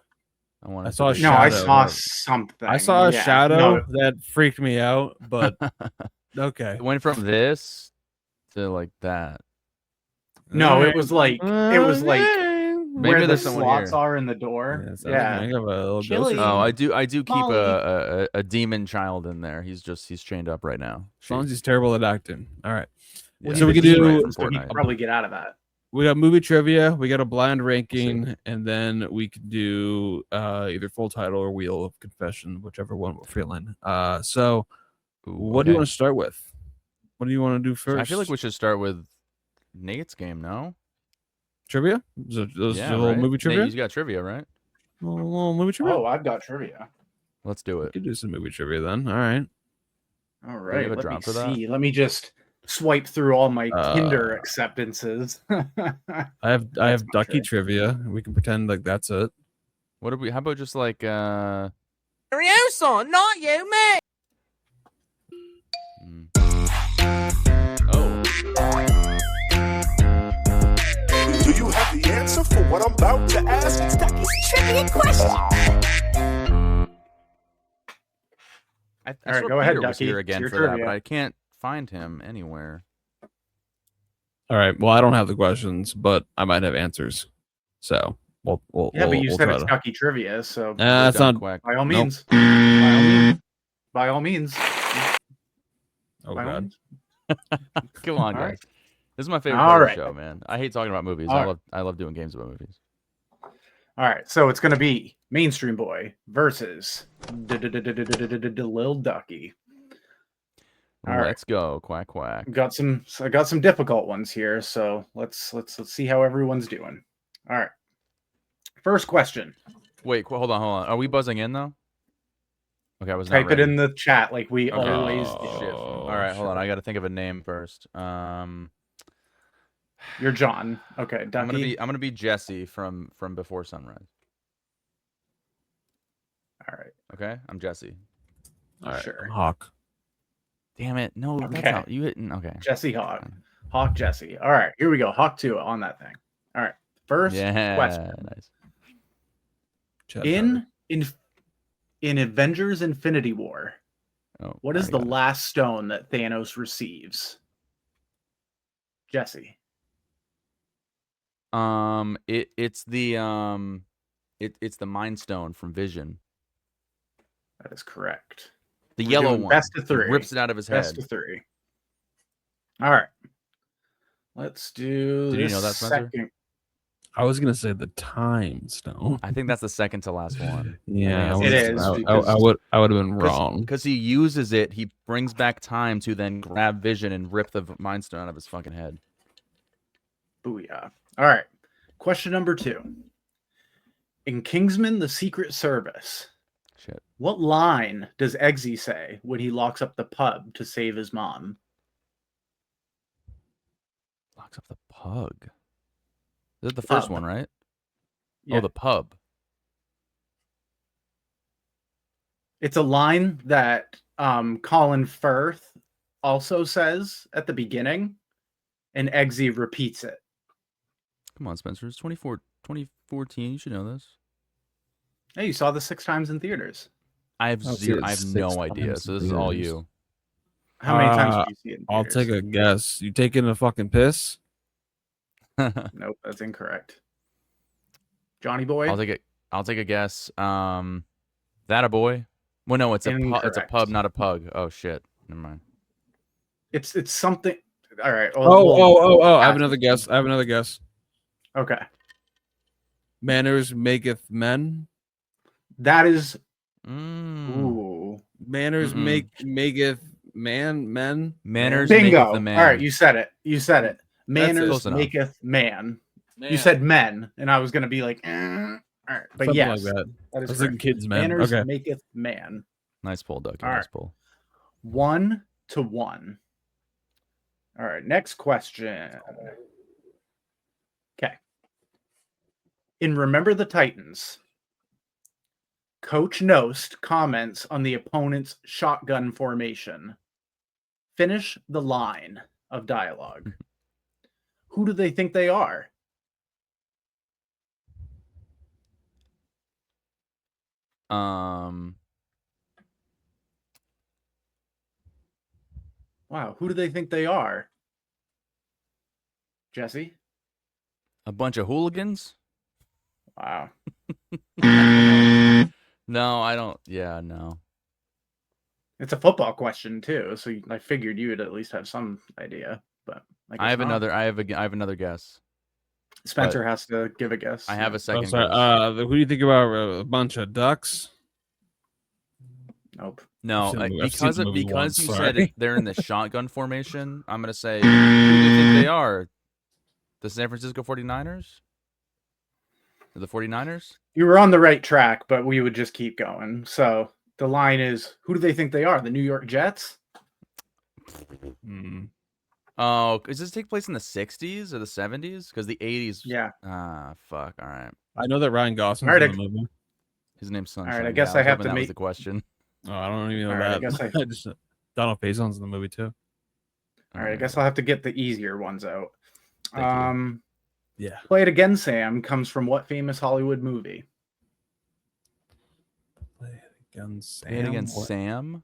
I saw a No, I shadow. saw something. I saw a Yeah, shadow no, that freaked me out, but okay. It went from this to like that. No, it was like where the there's someone slots here. are in the door. Yes, Yeah. I have a little Chili. ghost. Oh, I do keep Molly. a demon child in there. He's chained up right now. As long as he's terrible at acting. All right. Yeah. So we He's could a do- demon, from so he could Fortnite. probably get out of that. We got movie trivia, we got a blind ranking, and then we could do either full title or wheel of confession, whichever one we're feeling. So Ooh, what do you okay. want to start with? What do you want to do first? I feel like we should start with Nate's game. No. trivia. Is it a little right? movie trivia? Nate, you got trivia, right? A little movie trivia. Oh, I've got trivia. Let's do We it. could do some movie trivia then. All right. All have right, a let me drop for that? see. Let me just swipe through all my Tinder Uh, acceptances. I have That's Ducky my trivia. We can pretend like that's it. What do we? How about just like You, son, not you, me. Oh, Do you have the answer for what I'm about to ask? It's Ducky's trivia question. I All right, swear go ahead, Peter was Ducky. here It's again your for that, trivia. but I can't find him anywhere. All right. Well, I don't have the questions, but I might have answers. So we'll Yeah, but you we'll said try it's to- Ducky trivia, so That's Done, not. quack. by all Nope. means, by all means, by all means, Oh by all god. means. Come on, All guys. right. This is my favorite All part right. of the show, man. I hate talking about movies. All right. I love doing games about movies. All right, so it's gonna be Mainstream Boy versus Lil Ducky. All right. Let's go, quack quack. I got some difficult ones here, so let's see how everyone's doing. All right. First question. Wait, hold on. Are we buzzing in though? Okay, I was not Type it ready. in the chat like we Okay. always Oh, do. Shit. All right, hold on. I got to think of a name first. You're John. Okay, Ducky. I'm gonna be Jesse from Before Sunrise. All right. Okay, I'm Jesse. All right. Sure. Hawk. Damn it! No, that's Okay. not you. Okay. Jesse Hawk. Hawk Jesse. All right, here we go. Hawk 2 on that thing. All right. First Yeah. question. Nice. Chad In Avengers Infinity War, Oh, what is the last stone that Thanos receives? Jesse. It's the it's the Mind Stone from Vision. That is correct. The We're yellow doing one. best of He three. rips it out of his head. Best of 3. All right. Let's do Did you this know that, Spencer? second. I was gonna say the time stone. I think that's the second to last one. Yeah, It is, I because- would have been wrong. Because he uses it, he brings back time to then grab Vision and rip the Mind Stone out of his fucking head. Booyah. All right. Question number 2. In Kingsman: The Secret Service, Shit. what line does Eggsy say when he locks up the pub to save his mom? Locks up the pug. This is the first Pub. one, right? Yeah. Oh, the pub. It's a line that Colin Firth also says at the beginning, and Eggsy repeats it. Come on, Spencer. It's 2014. You should know this. Hey, you saw this 6 times in theaters. I have I've seen zero. it I have 6 no idea. times So in this is all theaters. you. How many times did you see it in I'll theaters? take a guess. You taking a fucking piss? Nope, that's incorrect. Johnny boy? I'll take a guess. That a boy? Well, no, it's a pub. It's a Incorrect. pub, not a pug. Oh shit. Never mind. It's something. All right. I have another guess. Okay. Manners maketh men. That is. Mm. Ooh. Manners maketh men. Manners Bingo. maketh the man. All right, you said it. Manners Close enough. maketh man. You said men, and I was gonna be like, all right, but something yes, like that. that I is was correct. thinking kids men. Manners Okay. maketh man. Nice pull, Ducky. All Nice right. pull. 1-1. All right, next question. Okay. In Remember the Titans, Coach Nost comments on the opponent's shotgun formation. Finish the line of dialogue. Who do they think they are? Wow, who do they think they are? Jesse? A bunch of hooligans? Wow. No, I don't. Yeah, no. It's a football question too, so I figured you would at least have some idea. But I have not. another. I have another guess. Spencer has to give a guess. I have a Oh, second sorry. guess. Who do you think about a bunch of ducks? Nope. No, I've seen the movie because once, you sorry. said they're in the shotgun formation. I'm gonna say who do you think they are? The San Francisco 49ers? The 49ers? You were on the right track, but we would just keep going. So the line is, who do they think they are? The New York Jets? Oh, does this take place in the 60s or the 70s? Because the 80s. Yeah. Ah, fuck. All right. I know that Ryan Gosling's All right, in the movie. His name's Sunshine. All right, I guess yeah, I have hoping to that was make- the question. Oh, I don't even know All right, I that. guess I just Donald Faison's in the movie too. All right, I guess I'll have to get the easier ones out. Thank you. Yeah. Play It Again, Sam comes from what famous Hollywood movie? Play it again, Sam. Play it again, What? Sam.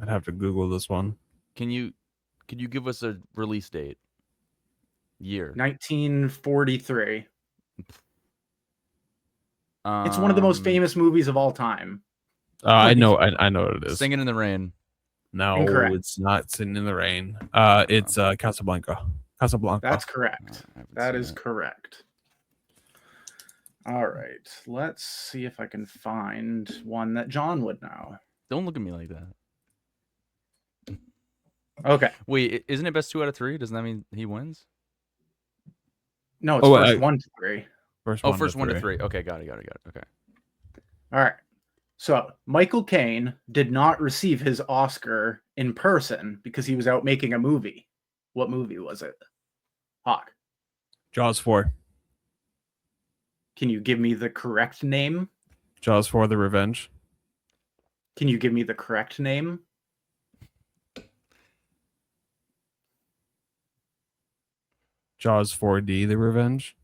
I'd have to Google this one. Can you give us a release date? Year. 1943. It's one of the most famous movies of all time. I know what it is. Singing in the Rain. No, Incorrect. it's not Singing in the Rain. It's Casablanca. That's correct. I haven't That seen is it. correct. All right. Let's see if I can find one that John would know. Don't look at me like that. Okay. Wait, isn't it best 2 out of 3? Doesn't that mean he wins? No, it's Oh, first 1 to 3. First Oh, one first to 1 to three. 3. Okay, got it. Okay. All right. So Michael Caine did not receive his Oscar in person because he was out making a movie. What movie was it? Hawk. Jaws 4. Can you give me the correct name? Jaws 4: The Revenge. Can you give me the correct name? Jaws 4D: The Revenge.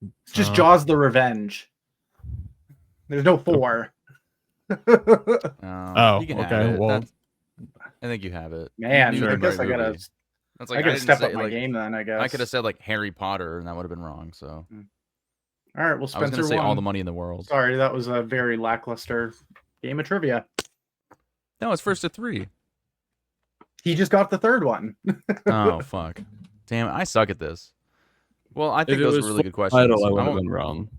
It's just Jaws the Revenge. There's no 4. Oh, you can have okay, it. well- I think you have it. Man, You knew I the guess right I gotta movie. That's like I gotta didn't step say, up my like, game then, I guess. I could have said like Harry Potter, and that would have been wrong. So All right, well, I was Spencer gonna say won. all the money in the world. Sorry, that was a very lackluster Game of trivia. No, it's first to 3. He just got the third one. Oh, fuck. Damn, I suck at this. Well, I think If it those was were really good full questions. title, I would have been wrong.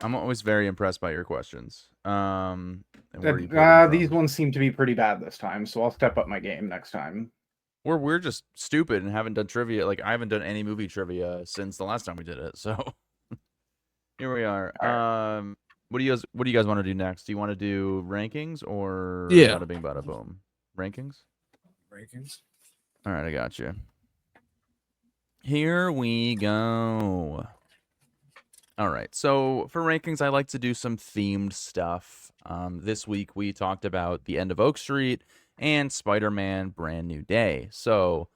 I'm always very impressed by your questions. And where you pulled them These from. ones seem to be pretty bad this time, so I'll step up my game next time. We're just stupid and haven't done trivia. Like, I haven't done any movie trivia since the last time we did it. So here we are. All What do you guys want to do next? Do you want to do rankings or Yeah. bada bing bada boom? Rankings? Rankings. All right, I got you. Here we go. All right, so for rankings, I like to do some themed stuff. This week we talked about The End of Oak Street and Spider-Man Brand New Day. So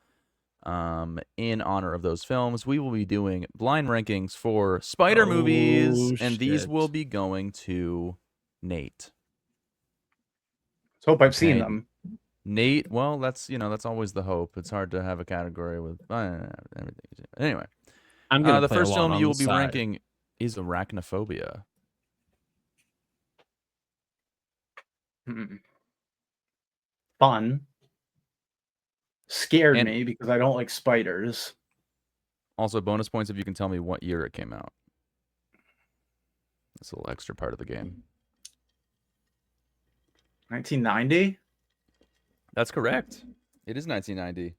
in honor of those films, we will be doing blind rankings for Spider movies, and these shit. will be going to Nate. Let's hope I've seen Okay. them. Nate, well, that's always the hope. It's hard to have a category with everything. Anyway, I'm gonna the play first along film on you will the be side. ranking is Arachnophobia. Fun. Scared And- me because I don't like spiders. Also, bonus points if you can tell me what year it came out. That's a little extra part of the game. 1990? That's correct. It is 1990.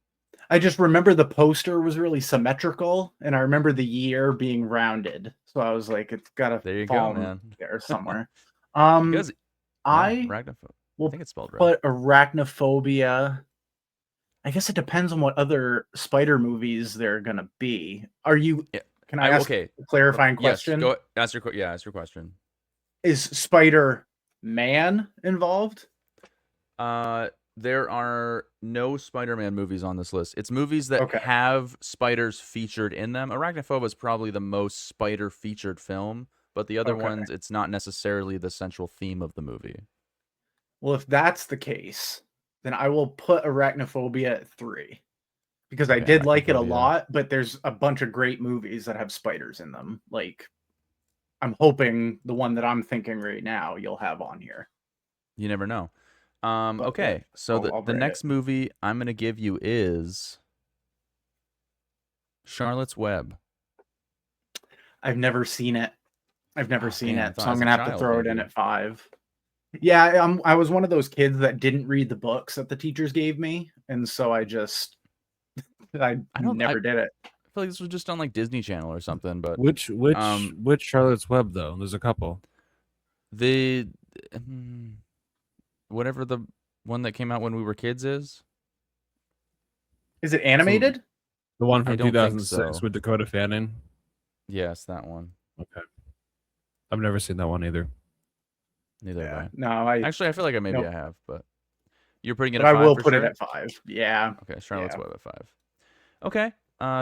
I just remember the poster was really symmetrical, and I remember the year being rounded. So I was like, it's got to There you go, fall man. there somewhere. Because I Arachnophobia. will I think it's spelled right. put Arachnophobia. I guess it depends on what other spider movies they're gonna be. Are you? Yeah, Can I ask okay. a clarifying Yes, question? go ask your ask your question. Is Spider-Man involved? There are no Spider-Man movies on this list. It's movies that Okay. have spiders featured in them. Arachnophobia is probably the most spider-featured film, but the other Okay. ones, it's not necessarily the central theme of the movie. Well, if that's the case, then I will put Arachnophobia at 3 because I Okay, did like it a Arachnophobia. lot. But there's a bunch of great movies that have spiders in them. Like, I'm hoping the one that I'm thinking right now you'll have on here. You never know. But, Okay, so I'll the brand next it. movie I'm going to give you is Charlotte's Web. I've never seen it. I've never Oh, seen damn, I it, thought so I'm as a gonna have to child, throw it in maybe. at 5. Yeah, I was one of those kids that didn't read the books that the teachers gave me, and so I never did it. I feel like this was just on like Disney Channel or something, but Which Charlotte's Web though? There's a couple. the whatever the one that came out when we were kids is. Is it animated? The one I from don't think 2006 so. with Dakota Fanning. Yes, that one. Okay, I've never seen that one either. Neither have No, I. Actually, I feel like maybe Nope. I have, but you're putting it but at I 5 will for put sure? it at 5. Yeah. Okay, Charlotte's Yeah. Web at 5. Okay,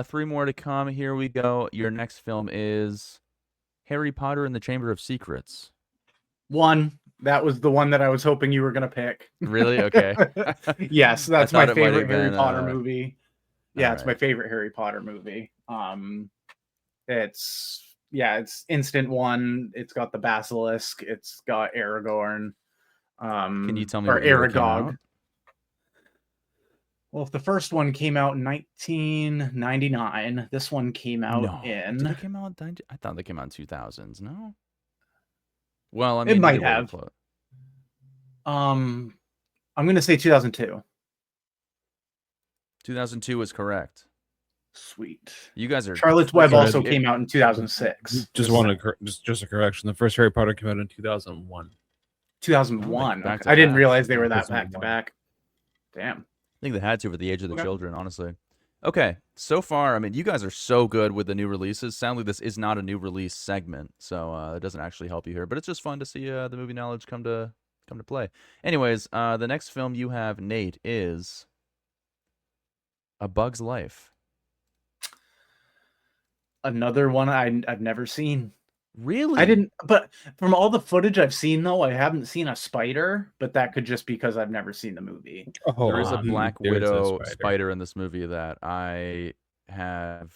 3 more to come. Here we go. Your next film is Harry Potter and the Chamber of Secrets. 1. That was the one that I was hoping you were gonna pick. Really? Okay. Yes, that's I my thought it might favorite have Harry been, Potter movie. Yeah, it's my alright. favorite Harry Potter movie. It's instant 1. It's got the basilisk. It's got Aragorn. Can you tell me or what year it came Aragog? out? Well, if the first one came out in 1999, this one came out No. in. Did it came out in I thought they came out in 2000s. No. Well, I mean, It might either way, have. close. I'm gonna say 2002. 2002 is correct. Sweet. You guys are Charlotte's Web Sorry, also it- came out in 2006. Just a correction. The first Harry Potter came out in 2001. 2001. Back Okay. to I didn't back. realize they were that 2001. back to back. Damn. I think they had to for the age of the Okay. children, honestly. Okay, so far, I mean, you guys are so good with the new releases. Sadly, this is not a new release segment, so it doesn't actually help you here. But it's just fun to see the movie knowledge come to play. Anyways, the next film you have, Nate, is A Bug's Life. Another one I've never seen. Really? I didn't, but from all the footage I've seen, though, I haven't seen a spider, but that could just because I've never seen the movie. There is a Black There is a Widow spider. spider in this movie that I have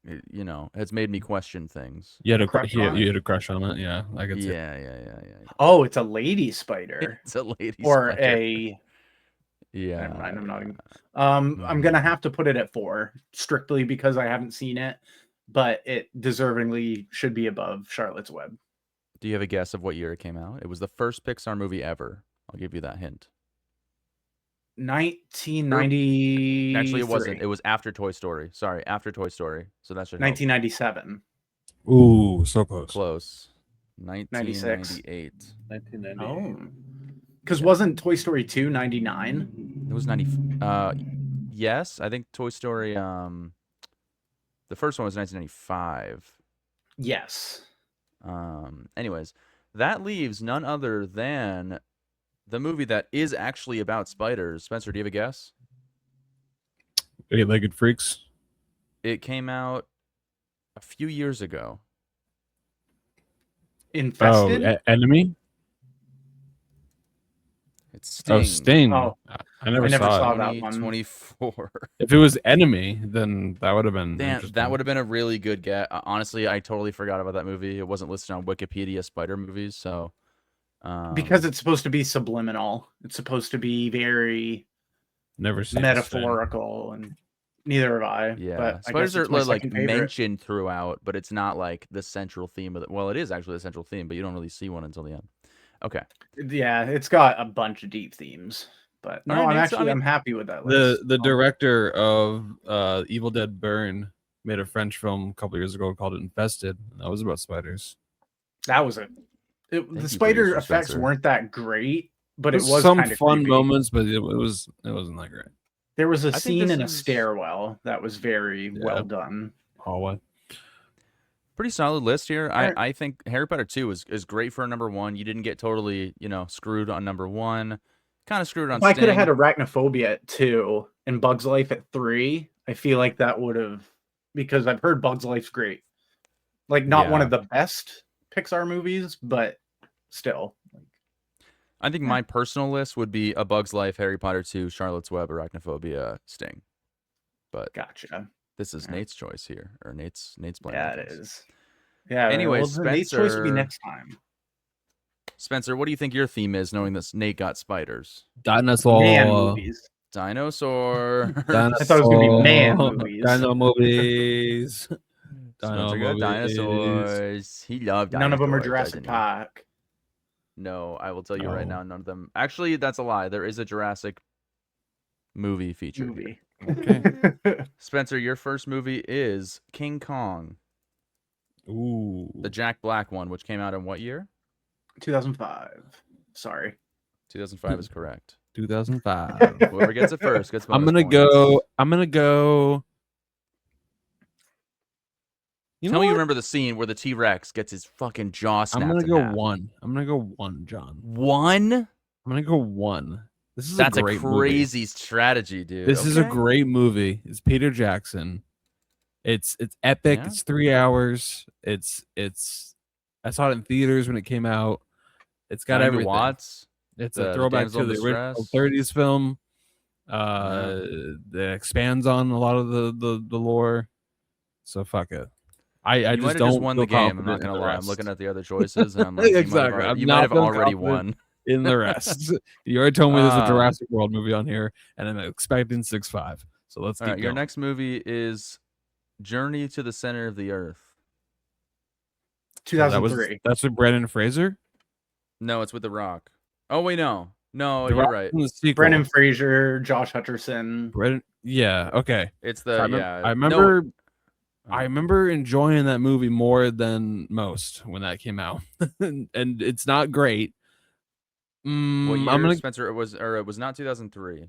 you know, has made me question things. You had a Crush on it? you had a crush on it. Yeah, I could see. Yeah. Oh, it's a lady spider It's a lady or spider. a. Yeah. Never mind. I'm not. Even... I'm Mhm. gonna have to put it at 4 strictly because I haven't seen it, but it deservingly should be above Charlotte's Web. Do you have a guess of what year it came out? It was the first Pixar movie ever. I'll give you that hint. 1993. Actually, it wasn't. It was after Toy Story. Sorry, after Toy Story. So that should help. 1997. Ooh, so close. Close. 96. 1998. 1998. Oh, because wasn't Toy Story 2 99? It was 90. Yes, I think Toy Story. The first one was 1995. Yes. Anyways, that leaves none other than the movie that is actually about spiders. Spencer, do you have a guess? Eight-legged freaks. It came out a few years ago. Infested. Oh, Enemy. It's Sting. Oh, Sting. Oh, I never never saw saw it. that one. 2024. If it was Enemy, then that would have been. Damn, that would have been a really good guess. Honestly, I totally forgot about that movie. It wasn't listed on Wikipedia Spider Movies, so Because it's supposed to be subliminal. It's supposed to be very never seen metaphorical, and neither have I. yeah, but I spiders guess are it's my like second favorite. mentioned throughout, but it's not like the central theme of it. Well, it is actually the central theme, but you don't really see one until the end. Okay. Yeah, it's got a bunch of deep themes. But no, All right, I'm dude, so, I mean, I'm happy with that list. The director of Evil Dead Burn made a French film a couple years ago called Infested. That was about spiders. That was the you, spider producer effects Spencer. weren't that great, but it was some kind of fun creepy. moments, but it wasn't that great. There was a I think scene this in a is- stairwell that was very well done. Hallway. Pretty solid list here. Alright. I think Harry Potter 2 is great for a number 1. You didn't get totally, screwed on number 1. Kind of screwed on If I could have Sting. had Arachnophobia at 2 and Bugs Life at 3, I feel like that would have, because I've heard Bugs Life's great. Like, not one Yeah. of the best Pixar movies, but still. I think my personal list would be A Bug's Life, Harry Potter 2, Charlotte's Web, Arachnophobia, Sting. But Gotcha. this is Nate's choice here, or Nate's blank. Yeah, it is. Yeah. Anyway, well, Nate's choice would be Spencer- next time. Spencer, what do you think your theme is, knowing that Nate got spiders? Dinosaur. Man movies. Dinosaur. I thought it was gonna be man movies. Dino movies. Spencer got dinosaurs. He loved dinosaurs. None of them are doesn't Jurassic he? Park. No, I will tell you right Oh. now, none of them. Actually, that's a lie. There is a Jurassic movie featured. Movie. Okay. Spencer, your first movie is King Kong, Ooh. the Jack Black one, which came out in what year? 2005. Sorry. 2005 is correct. 2005. Whoever gets it first gets I'm bonus gonna points. go. I'm gonna go. Tell me you remember the scene where the T-Rex gets his fucking jaw snapped. I'm gonna in go half. 1. I'm gonna go 1, John. 1? I'm gonna go 1. This is That's a a great crazy strategy, dude. Movie. This is a Okay. great movie. It's Peter Jackson. It's epic. Yeah. It's 3 hours. It's. I saw it in theaters when it came out. It's got Naomi everything. Watts. It's the a throwback damsel to in the distress. original 30s film. That expands on a lot of the lore. So fuck it. I You just might have don't just won the feel game. I'm not confident in gonna the lie. I'm rest. looking at the other choices, and I'm like, Exactly. You I'm might not have feeling already confident won. in the rest. You already told me there's a Um, Jurassic World movie on here, and I'm expecting 6-5. So let's All keep right, your going. next movie is Journey to the Center of the Earth. So that was 2003. that's with Brendan Fraser. No, it's with The Rock. Oh wait, no, The you're Rock right. in the sequel. Brendan Fraser, Josh Hutcherson. Yeah. Okay. It's So the I remember enjoying that movie more than most when that came out, and it's not great. What I'm year, gonna. Spencer? It was not 2003. Do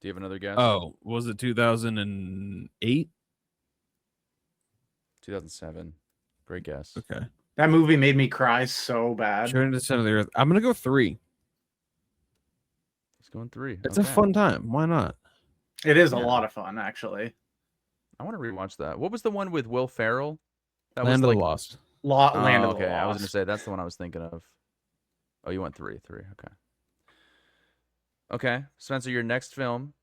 you have another guess? Oh, was it 2008? 2007. Great guess. Okay. That movie made me cry so bad. Journey to the Center of the Earth. I'm gonna go 3. He's going 3. It's a Okay. fun time. Why not? It is a Yeah. lot of fun, actually. I want to rewatch that. What was the one with Will Ferrell? That Land was of like the Lost. Land of the okay. I was Lost. gonna say that's the one I was thinking of. Oh, you went 3. Okay. Okay, Spencer, your next film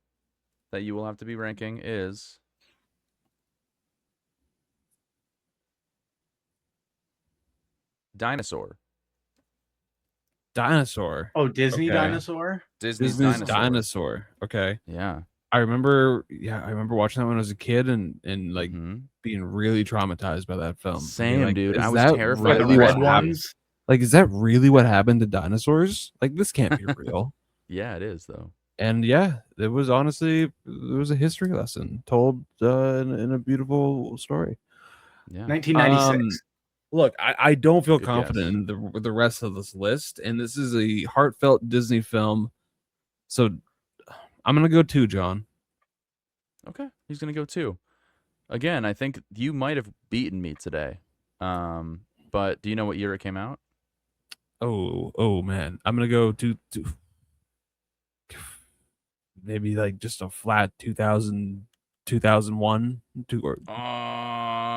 that you will have to be ranking is Dinosaur. Dinosaur. Oh, Disney Okay. Dinosaur? Disney's Disney's Dinosaur. Dinosaur. Okay. Yeah. I remember watching that when I was a kid and like Mhm. being really traumatized by that film. Same, like, dude. is I was that terrified The by really that red what happened? ones? Like, is that really what happened to dinosaurs? Like, this can't be real. Yeah, it is though. And yeah, it was a history lesson told in a beautiful story. Yeah. 1996. Look, I don't feel Good confident in the rest of this list, and this is a heartfelt Disney film, so I'm gonna go 2, John. Okay. He's gonna go 2. Again, I think you might have beaten me today. But do you know what year it came out? Oh man, I'm gonna go to maybe like just a flat 2000, 2001, or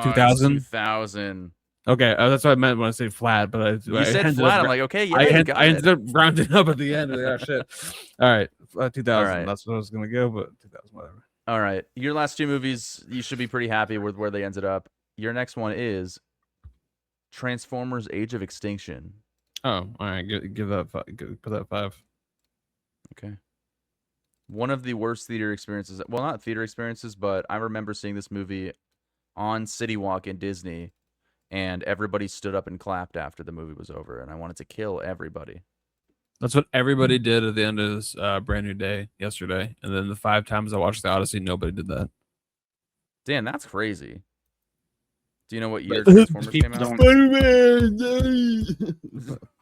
2000. 2000. Okay, that's what I meant when I say flat. But You said flat. I'm like, okay, yeah, you got I it. ended up rounding up at the end. Oh shit! All right, 2000. All right. That's what I was gonna go, but 2000, whatever. All right. Your last 2 movies, you should be pretty happy with where they ended up. Your next one is Transformers: Age of Extinction. Oh, all right. Give that put that 5. Okay. One of the worst theater experiences. Well, not theater experiences, but I remember seeing this movie on City Walk in Disney, and everybody stood up and clapped after the movie was over, and I wanted to kill everybody. That's what everybody did at the end of this brand new day yesterday, and then the 5 times I watched the Odyssey, nobody did that. Dan, that's crazy. Do you know what year Transformers came out?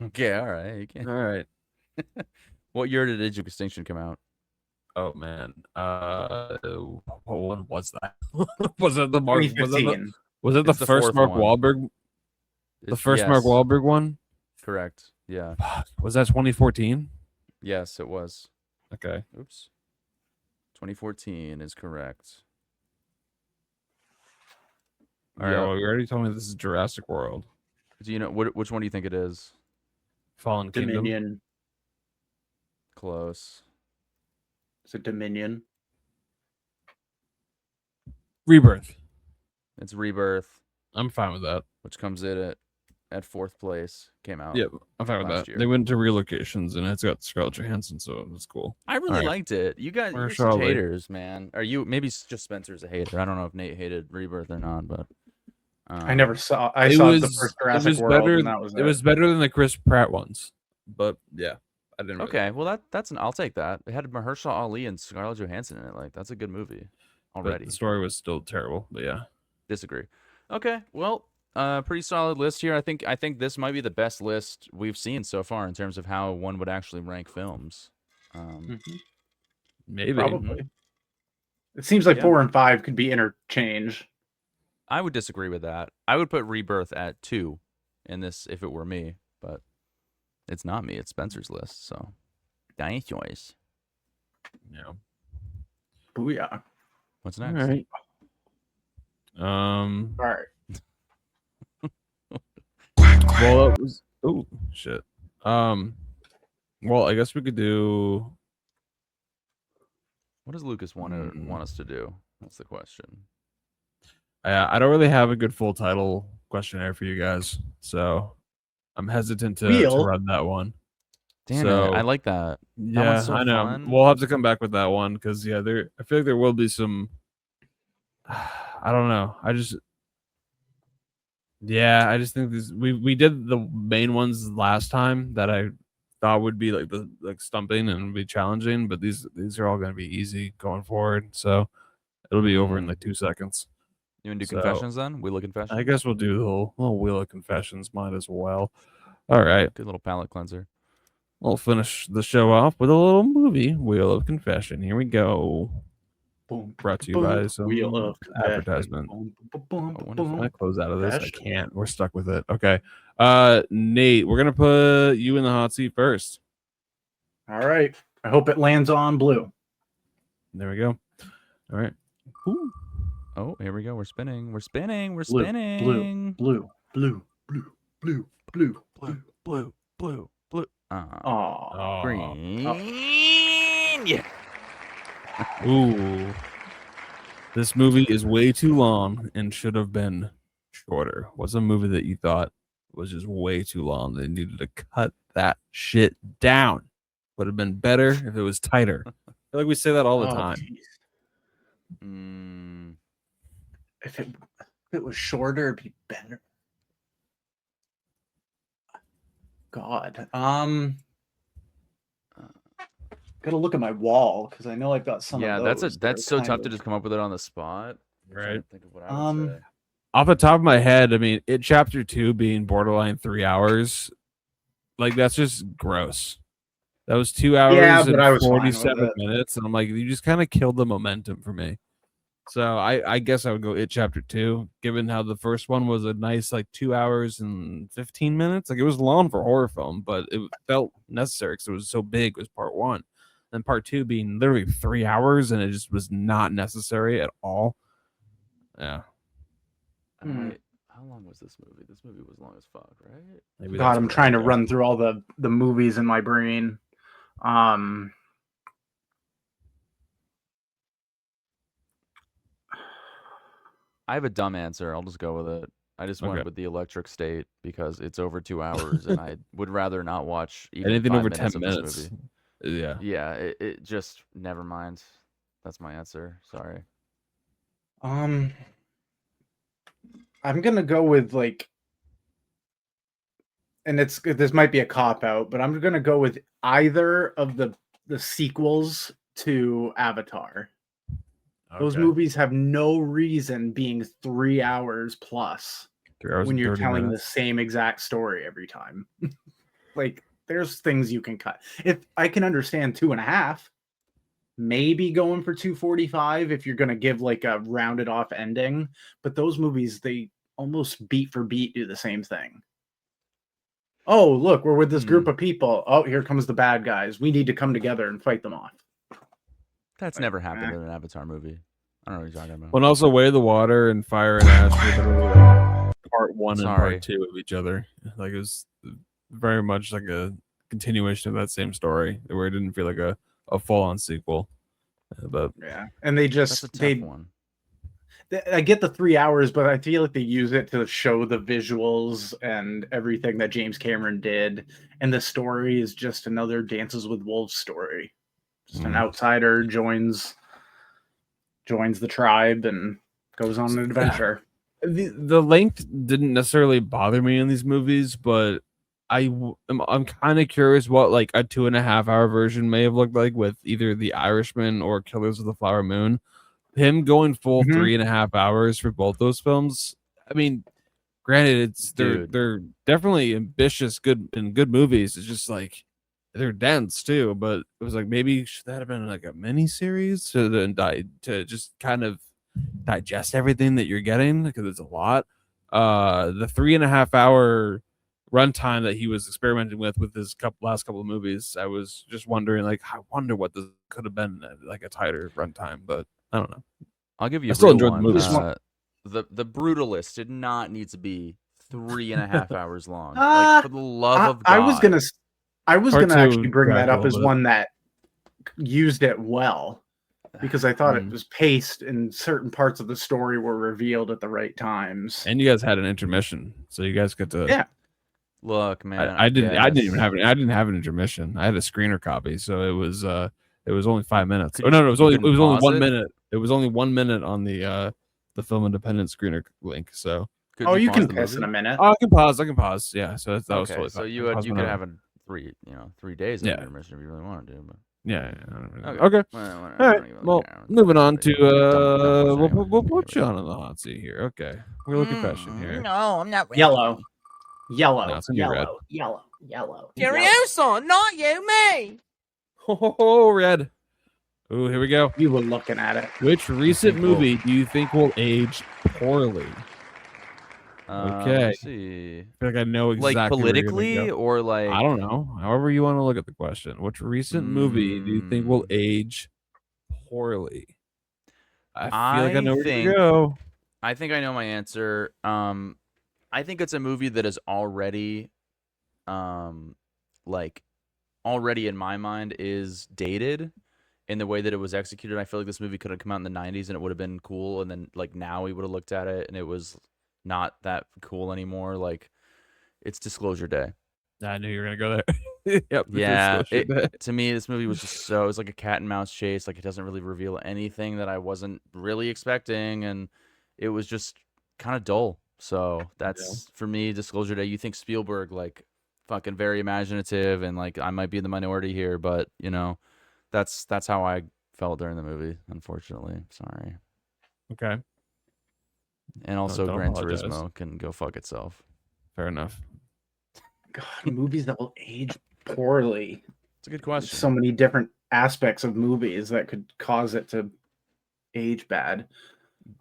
Okay, all right. You can. All right. What year did Age of Extinction come out? Oh man, what one was that? Was it the Mark? Was it the It's the first fourth Mark one. Wahlberg? The first Mark Yes, Wahlberg one? correct. Yeah. Was that 2014? Yes, it was. Okay. Oops. 2014 is correct. All right. Yep. Well, you already told me this is Jurassic World. Do you know which one do you think it is? Fallen Kingdom. Dominion. Close. Is it Dominion? Rebirth. It's Rebirth, I'm fine with that. which comes in at 4th place. Came out. Yep, I'm fine with last that. year. They went to relocations, and it's got Scarlett Johansson, so it's cool. I really Alright. liked it. You guys, you're Mahershala such Ali. haters, man. Are you? Maybe just Spencer's a hater. I don't know if Nate hated Rebirth or not, but I never saw. I It saw was the first Jurassic World, better. and that was It was better than the Chris Pratt ones, but yeah, I didn't. Really Okay, well that's I'll take that. It had Mahershala Ali and Scarlett Johansson in it. Like that's a good movie but already. the story was still terrible, but yeah. Disagree. Okay, well, pretty solid list here. I think this might be the best list we've seen so far in terms of how one would actually rank films. Maybe. probably. It seems like Yeah. 4 and 5 could be interchanged. I would disagree with that. I would put Rebirth at 2 in this if it were me, but it's not me. It's Spencer's list, so dinosaurs. Yeah. Booyah. What's All next? right. All right. Well, it was. Oh shit. Well, I guess we could do. What does Lucas want us to do? That's the question. I don't really have a good full title questionnaire for you guys, so I'm hesitant to Wheel. run that one. Damn So- it, I like that. Yeah, one's so I know. fun. We'll have to come back with that one because I feel like there will be some. I don't know. I just think this. We did the main ones last time that I thought would be like stumping and be challenging, but these are all going to be easy going forward. So it'll be over in like 2 seconds. You want to do So- confessions then? Wheel of confessions? I guess we'll do the little wheel of confessions. Might as well. All right. Good little palate cleanser. We'll finish the show off with a little movie wheel of confession. Here we go. Boom. Brought to you by some Wheel of advertisement. Boom, boom, boom, Oh, boom, wonderful. Can I close out of this? I Confession. can't. We're stuck with it. Okay. Nate, we're gonna put you in the hot seat first. All right. I hope it lands on blue. There we go. All right. Ooh. Oh, here we go. We're spinning. We're spinning. We're Blue, spinning. Blue, blue, blue, blue, blue, blue. blue, blue, blue. Aw. Green. Yeah. Ooh. This movie is way too long and should have been shorter. What's a movie that you thought was just way too long. They needed to cut that shit down. Would have been better if it was tighter. I feel like we say that all the time. If it was shorter, it'd be better. God. Gotta look at my wall because I know I've got some of those. That's so tough to just come up with it on the spot. Right. Think of what I would say. Off the top of my head, I mean, chapter 2 being borderline 3 hours, like that's just gross. That was 2 hours and 47 minutes, and I'm like, you just kind of killed the momentum for me. So I guess I would go chapter 2, given how the first one was a nice like 2 hours and 15 minutes. Like it was long for a horror film, but it felt necessary because it was so big. It was part 1. And part 2 being literally 3 hours, and it just was not necessary at all. Yeah. How long was this movie? This movie was long as fuck, right? Maybe God, I'm trying to run through all the movies in my brain. I have a dumb answer. I'll just go with it. I just went with The Electric State because it's over 2 hours, and I would rather not watch even anything 5 over minutes 10 of minutes. This movie. Yeah. It just never mind. That's my answer. Sorry. I'm gonna go with like, and this might be a cop out, but I'm gonna go with either of the sequels to Avatar. Okay. Those movies have no reason being 3 hours plus 3 hours when you're telling minutes. the same exact story every time. Like, there's things you can cut. If I can understand 2.5, maybe going for 2:45 if you're gonna give like a rounded off ending. But those movies, they almost beat for beat do the same thing. Oh, look, we're with this group of people. Oh, here comes the bad guys. We need to come together and fight them off. That's never happened in an Avatar movie. I don't know what you're talking about. Well, and also Way of the Water and Fire and Ash were literally part 1 and part 2 of each other. Like it was very much like a continuation of that same story, where it didn't feel like a full-on sequel. But yeah, and they just that's a tough one. I get the 3 hours, but I feel like they use it to show the visuals and everything that James Cameron did, and the story is just another Dances with Wolves story. Just an outsider joins the tribe and goes on an adventure. The length didn't necessarily bother me in these movies, but I'm kind of curious what like a 2.5 hour version may have looked like with either The Irishman or Killers of the Flower Moon. Him going full 3.5 hours for both those films. I mean, granted, they're definitely ambitious, good movies. It's just like they're dense too. But it was like maybe should that have been like a mini series to just kind of digest everything that you're getting, because it's a lot. The 3.5 hour runtime that he was experimenting with his last couple of movies, I was just wondering, like, I wonder what this could have been like a tighter runtime, but I don't know. I'll give you. I still enjoyed the movies. The Brutalist did not need to be 3.5 hours long. Like, for the love of God. I was gonna actually bring that up as one that used it well, because I thought it was paced and certain parts of the story were revealed at the right times. And you guys had an intermission, so you guys get to Look, man. I didn't have an intermission. I had a screener copy, so it was only 5 minutes. It was only 1 minute. It was only 1 minute on the Film Independent screener link. So you can piss in a minute. Oh, I can pause. Yeah. So that was totally so fine. you could have a 3 days of intermission if you really wanted to. But... Yeah. Okay. All right. Well, moving on to we'll put you on the hot seat here. Okay. Real confession here. No, I'm not ready. Yellow. No, it's gonna be red. Yellow. Serioso, not you, me. Oh, red. Ooh, here we go. You were looking at it. Which recent movie do you think will age poorly? Okay. Let's see. I feel like I know exactly. Like politically or like, I don't know. However you want to look at the question. Which recent movie do you think will age poorly? I feel like I know where to go. I think I know my answer. I think it's a movie that is already, already in my mind is dated in the way that it was executed. I feel like this movie could have come out in the 90s and it would have been cool, and then like now we would have looked at it and it was not that cool anymore. Like it's Disclosure Day. I knew you were gonna go there. Yep. Yeah, Disclosure Day. to me, this movie was just so, it was like a cat and mouse chase. Like, it doesn't really reveal anything that I wasn't really expecting, and it was just kind of dull. So that's for me, Disclosure Day. You think Spielberg, like, fucking very imaginative, and like I might be in the minority here, but you know, that's how I felt during the movie. Unfortunately, sorry. Okay. And also, don't Gran apologize. Turismo can go fuck itself. Fair enough. God, movies that will age poorly. It's a good question. So many different aspects of movies that could cause it to age bad.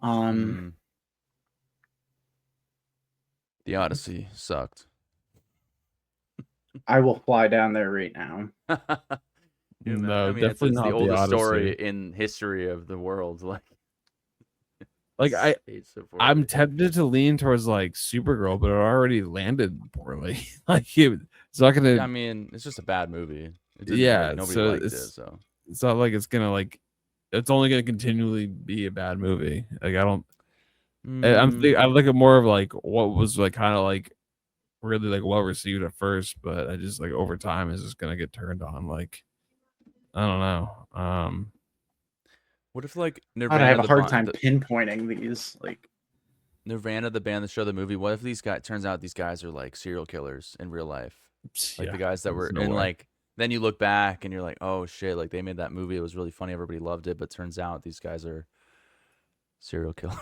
The Odyssey sucked. I will fly down there right now. No, I mean, definitely it's not the the oldest story Odyssey. in history of the world. Like aged so poorly. I'm tempted to lean towards like Supergirl, but it already landed poorly. Like it's not gonna. I mean, it's just a bad movie. It didn't, Yeah, nobody so liked it. it's So it's not like it's gonna like. It's only gonna continually be a bad movie. Like I don't. I look at more of like what was like kind of like really like well received at first, but I just like over time is just gonna get turned on. Like I don't know. what if like God, Nirvana? I have a the hard band- time the- pinpointing these. Like Nirvana, the band that showed the movie. What if these guys? Turns out these guys are like serial killers in real life. Like Yeah, the guys that were there's no in way. like. Then you look back and you're like, oh shit! Like they made that movie. It was really funny. Everybody loved it. But turns out these guys are serial killers.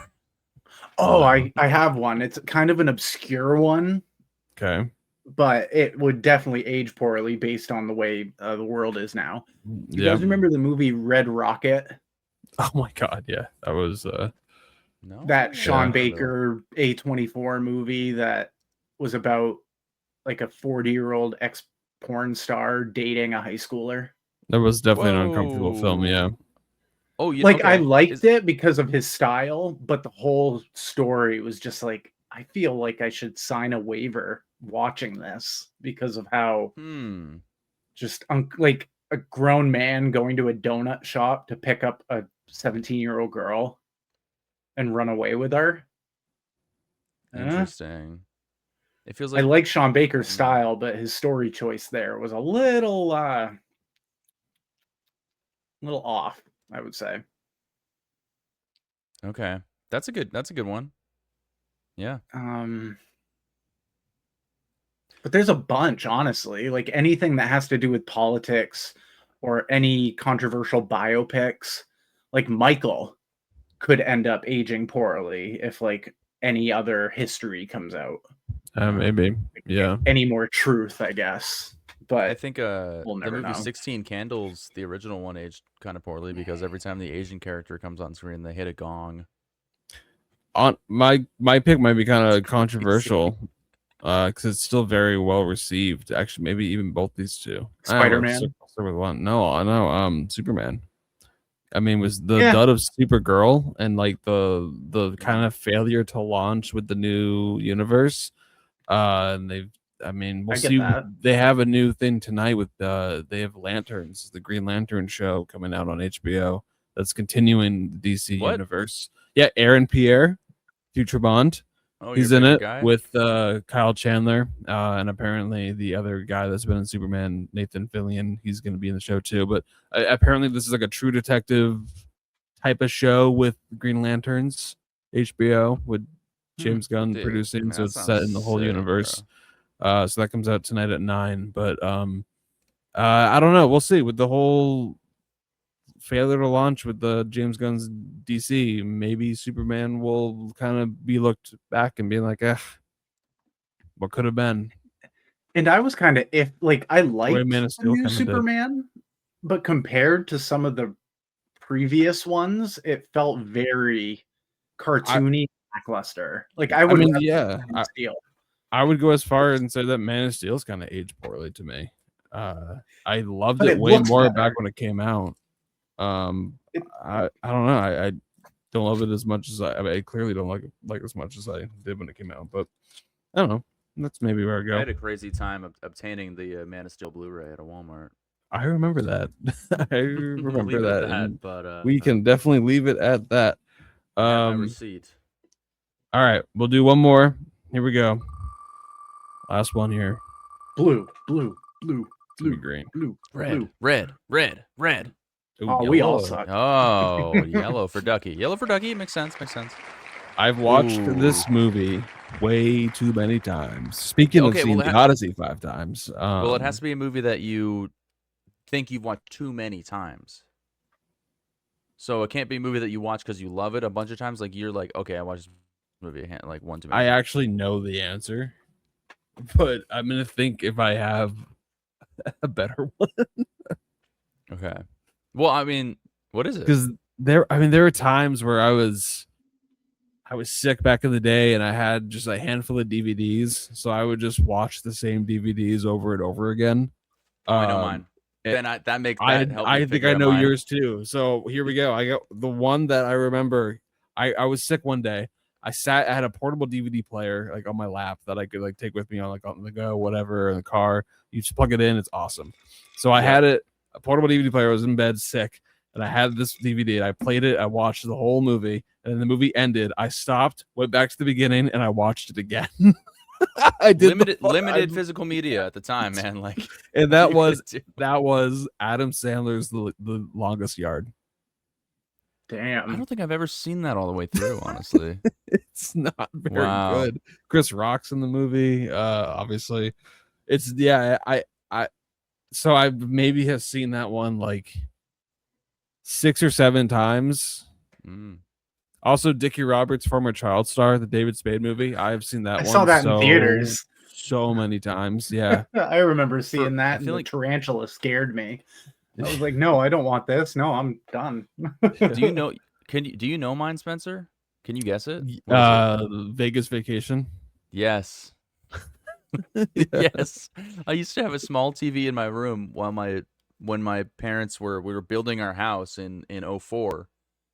oh, I have one. It's kind of an obscure one, Okay. but it would definitely age poorly based on the way the world is now. You Yeah. guys remember the movie Red Rocket? Oh my god. Yeah. That was. No. That Sean Yeah. Baker A24 movie that was about like a 40-year-old ex-porn star dating a high schooler. That was definitely an uncomfortable film. Whoa. Yeah. Oh, you Like I okay. liked it because of his style, but the whole story was just like, I feel like I should sign a waiver watching this because of how just like a grown man going to a donut shop to pick up a 17-year-old girl and run away with her. Interesting. It feels I like like Sean Baker's style, but his story choice there was a little off, I would say. okay. That's a good one. Yeah. But there's a bunch, honestly. Like anything that has to do with politics or any controversial biopics, like Michael could end up aging poorly if like any other history comes out. Maybe. Yeah. Any more truth, I guess. But I think we'll the never movie know. 16 Candles, the original one, aged kind of poorly because every time the Asian character comes on screen, they hit a gong. On my pick might be kind of controversial, because it's still very well received. Actually, maybe even both these two. Spider-Man? I'll start with one. No, I know. Superman. I mean, was the Yeah. dud of Supergirl and like the kind of failure to launch with the new universe. And they've. I mean, we'll I get see. that. They have a new thing tonight with they have Lanterns, the Green Lantern show coming out on HBO. That's continuing the DC What? universe. Yeah, Aaron Pierre, future Bond. Oh, He's your in favorite it guy? with Kyle Chandler, and apparently the other guy that's been in Superman, Nathan Fillion. He's going to be in the show too. But apparently this is like a True Detective type of show with Green Lanterns, HBO with James Gunn Dude, producing, man, so that it's set sounds in the whole sick, universe. So that comes out tonight at 9. But I don't know. We'll see with the whole failure to launch with the James Gunn's DC. Maybe Superman will kind of be looked back and be like, what could have been? And I was kind of I liked Man of the Steel new kinda did. Superman, but compared to some of the previous ones, it felt very cartoony, lackluster. Like I would mean, rather yeah, Man of Steel. I would go as far and say that Man of Steel's kind of aged poorly to me. I loved But it it way looks more better. back when it came out. I don't know. I don't love it as much as I clearly don't like as much as I did when it came out. But I don't know. That's maybe where I I go. had a crazy time obtaining the Man of Steel Blu-ray at a Walmart. I remember that. I remember Leave it that. at and but we can definitely leave it at that. I have my receipt. All right, we'll do one more. Here we go. Last one here. Blue. Be green. Blue. Red. Ooh, Oh, we all yellow. suck. Oh, yellow for Ducky. Yellow for Ducky makes sense. I've watched Ooh. this movie way too many times. Speaking of Okay, seeing well, The Odyssey 5 times. Well, it has to be a movie that you think you've watched too many times. So it can't be a movie that you watch because you love it a bunch of times. Like you're like, okay, I watched this movie like one too many I times. actually know the answer, but I'm gonna think if I have a better one. Okay. Well, I mean, what is it? Because there were times where I was sick back in the day and I had just a handful of DVDs, so I would just watch the same DVDs over and over again. I know mine. Then that helped me I think figure I out know mine. yours too. So here we go. I got the one that I remember. I was sick one day. I had a portable DVD player like on my lap that I could like take with me on the go, whatever, in the car. You just plug it in, it's awesome. So I had a portable DVD player. I was in bed sick, and I had this DVD. And I played it. I watched the whole movie, and then the movie ended. I stopped, went back to the beginning, and I watched it again. I did limited physical media at the time, man. Like, and that was Adam Sandler's the Longest Yard. Damn. I don't think I've ever seen that all the way through, honestly. It's not very good. Chris Rock's in the movie, obviously. It's so I maybe have seen that one like 6 or 7 times. Also, Dickie Roberts, former child star, the David Spade movie. I've seen that one. I saw that in theaters so many times. Yeah. I remember seeing that, and the like tarantula scared me. I was like, no, I don't want this. No, I'm done. Do you know? Do you know mine, Spencer? Can you guess it? Vegas Vacation. Yes. Yes. I used to have a small TV in my room when my parents we were building our house in 04.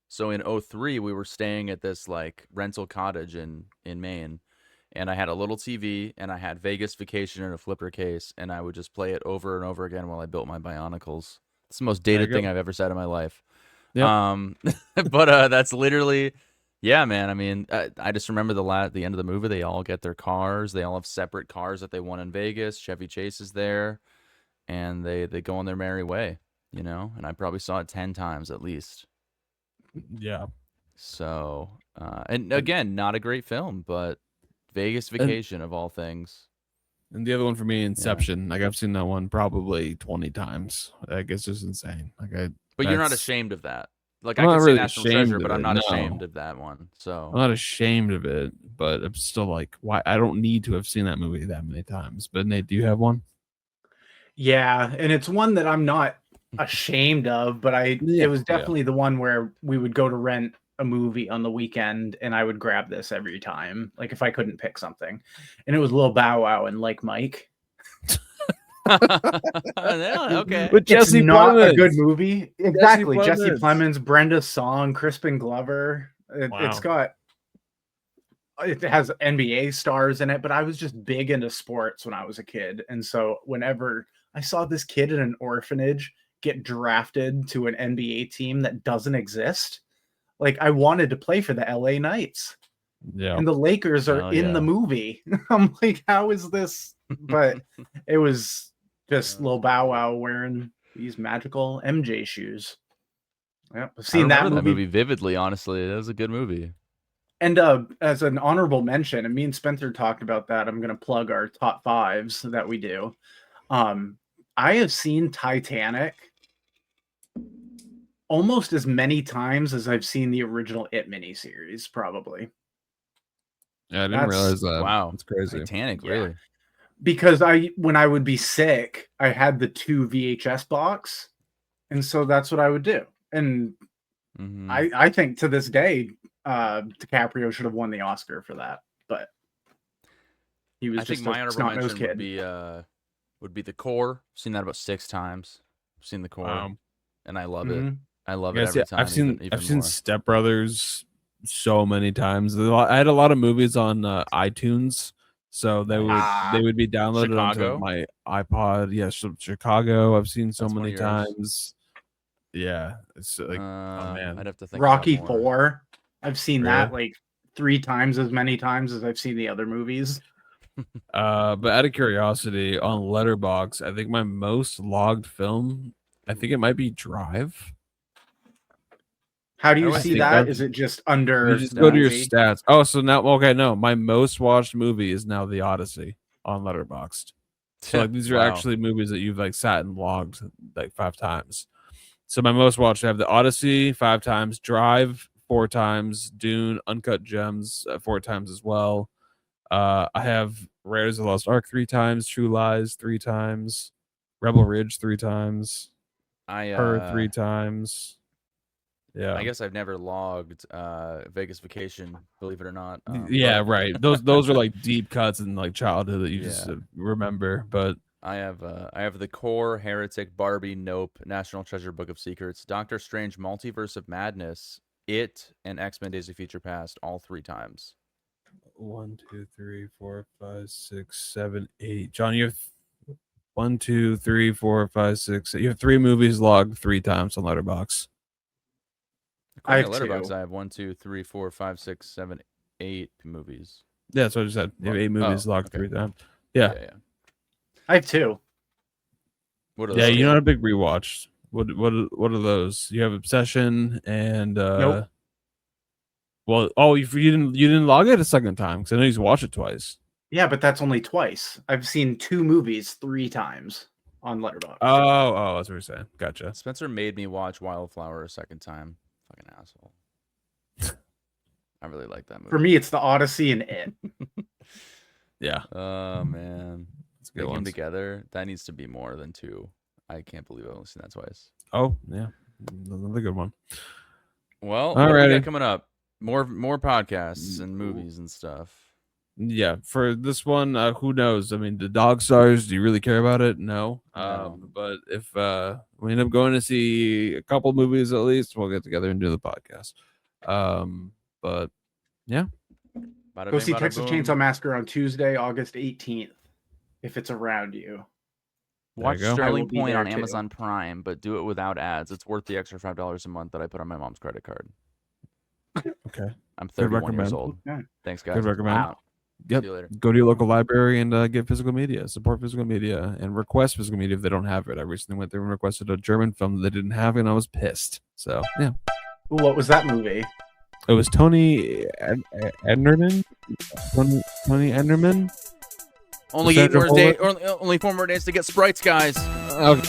So in 03 we were staying at this like rental cottage in Maine, and I had a little TV and I had Vegas Vacation in a flipper case, and I would just play it over and over again while I built my Bionicles. It's the most dated thing I've ever said in my life. Yep. But that's literally, yeah, man. I mean, I just remember the end of the movie. They all get their cars. They all have separate cars that they won in Vegas. Chevy Chase is there, and they go on their merry way, you know. And I probably saw it 10 times at least. Yeah. So, and again, not a great film, but Vegas Vacation of all things. And the other one for me, Inception. Like I've seen that one probably 20 times. Like it's just insane. But you're not ashamed of that. Like I'm I can not say really National ashamed Treasure, of but I'm it, not no. ashamed of that one. So I'm not ashamed of it, but I'm still like, why? I don't need to have seen that movie that many times. But Nate, do you have one? Yeah, and it's one that I'm not ashamed of, but it was definitely the one where we would go to rent a movie on the weekend, and I would grab this every time, like if I couldn't pick something. And it was Lil Bow Wow and Like Mike. Okay. But Jesse it's not Plemons. a good movie. Exactly. Jesse Plemons. Plemons, Brenda Song, Crispin Glover. It has NBA stars in it, but I was just big into sports when I was a kid. And so whenever I saw this kid in an orphanage get drafted to an NBA team that doesn't exist, like I wanted to play for the LA Knights. Yeah. And the Lakers are in the movie. I'm like, how is this? But it was just Lil Bow Wow wearing these magical MJ shoes. Yep, I've seen that movie vividly. Honestly, that was a good movie. And as an honorable mention, and me and Spencer talked about that, I'm going to plug our top 5s that we do. I have seen Titanic almost as many times as I've seen the original It miniseries, probably. Yeah, I didn't realize that. Wow, it's crazy. Titanic, really? Because when I would be sick, I had the 2 VHS box, and so that's what I would do. And I think to this day, DiCaprio should have won the Oscar for that, but he was just my honorable mention kid. would be The Core. I've seen that about 6 times. I've seen The Core, and I love it. I love it every time. I've seen more. Step Brothers so many times. I had a lot of movies on iTunes, so they would be downloaded onto my iPod. Yes, Chicago. I've seen so many times. Yeah, it's like oh man, I'd have to think. Rocky 4. I've seen that like 3 times as many times as I've seen the other movies. But out of curiosity, on Letterboxd, I think my most logged film, I think it might be Drive. How do you I see think that? I've- Is it just under? You just go to your movie? stats. Oh, so now okay, no, my most watched movie is now The Odyssey on Letterboxd. So like these are Wow. actually movies that you've like sat and logged like 5 times. So my most watched, I have The Odyssey 5 times, Drive 4 times, Dune, Uncut Gems 4 times as well. I have Raiders of the Lost Ark 3 times, True Lies 3 times, Rebel Ridge 3 times, Her 3 times. Yeah. I guess I've never logged Vegas Vacation, believe it or not. Yeah, but right. Those are like deep cuts in like childhood that you just Yeah. remember. But I have The Core, Heretic, Barbie, Nope, National Treasure, Book of Secrets, Doctor Strange, Multiverse of Madness, It, and X-Men: Days of Future Past all 3 times. 1, 2, 3, 4, 5, 6, 7, 8. John, you have 1, 2, 3, 4, 5, 6. You have 3 movies logged 3 times on Letterboxd. According I to have Letterboxd, 2. I have 1, 2, 3, 4, 5, 6, 7, 8 movies. Yeah, that's what I just said. You have 8 movies logged okay. 3 times. Yeah. I have 2. What are Yeah, those? you're not a big rewatch. What are those? You have Obsession and Nope. Well, oh, you didn't log it a second time because I know you watched it twice. Yeah, but that's only twice. I've seen 2 movies 3 times on Letterboxd. Oh, that's what you're saying. Gotcha. Spencer made me watch Wildflower a second time. Fucking asshole. I really like that movie. For me, it's The Odyssey and It. Yeah. Oh man, It's a good Putting them one. together, that needs to be more than 2. I can't believe I've only seen that twice. Oh, yeah. Another good one. Well, what do we Alrighty. got coming up? More podcasts and movies and stuff. Yeah, for this one, who knows? I mean, the Dog Stars, do you really care about it? No. No. But if we end up going to see a couple movies at least, we'll get together and do the podcast. But yeah. Bada Go bing, see bada Texas boom. Chainsaw Massacre on Tuesday, August 18th, if it's around you. Watch There you go. I Sterling will be Point there on too. Amazon Prime, but do it without ads. It's worth the extra $5 a month that I put on my mom's credit card. Okay. I'm Good 31 years recommend. old. Okay. Thanks, guys. Good recommend. Wow. Yep. See you later. Go to your local library and get physical media. Support physical media and request physical media if they don't have it. I recently went there and requested a German film that they didn't have, and I was pissed. So yeah, Ooh, what was that movie? it was Tony Enderman. Tony Enderman. Only Sandra Bullock? only 4 more days to get sprites, guys. Okay.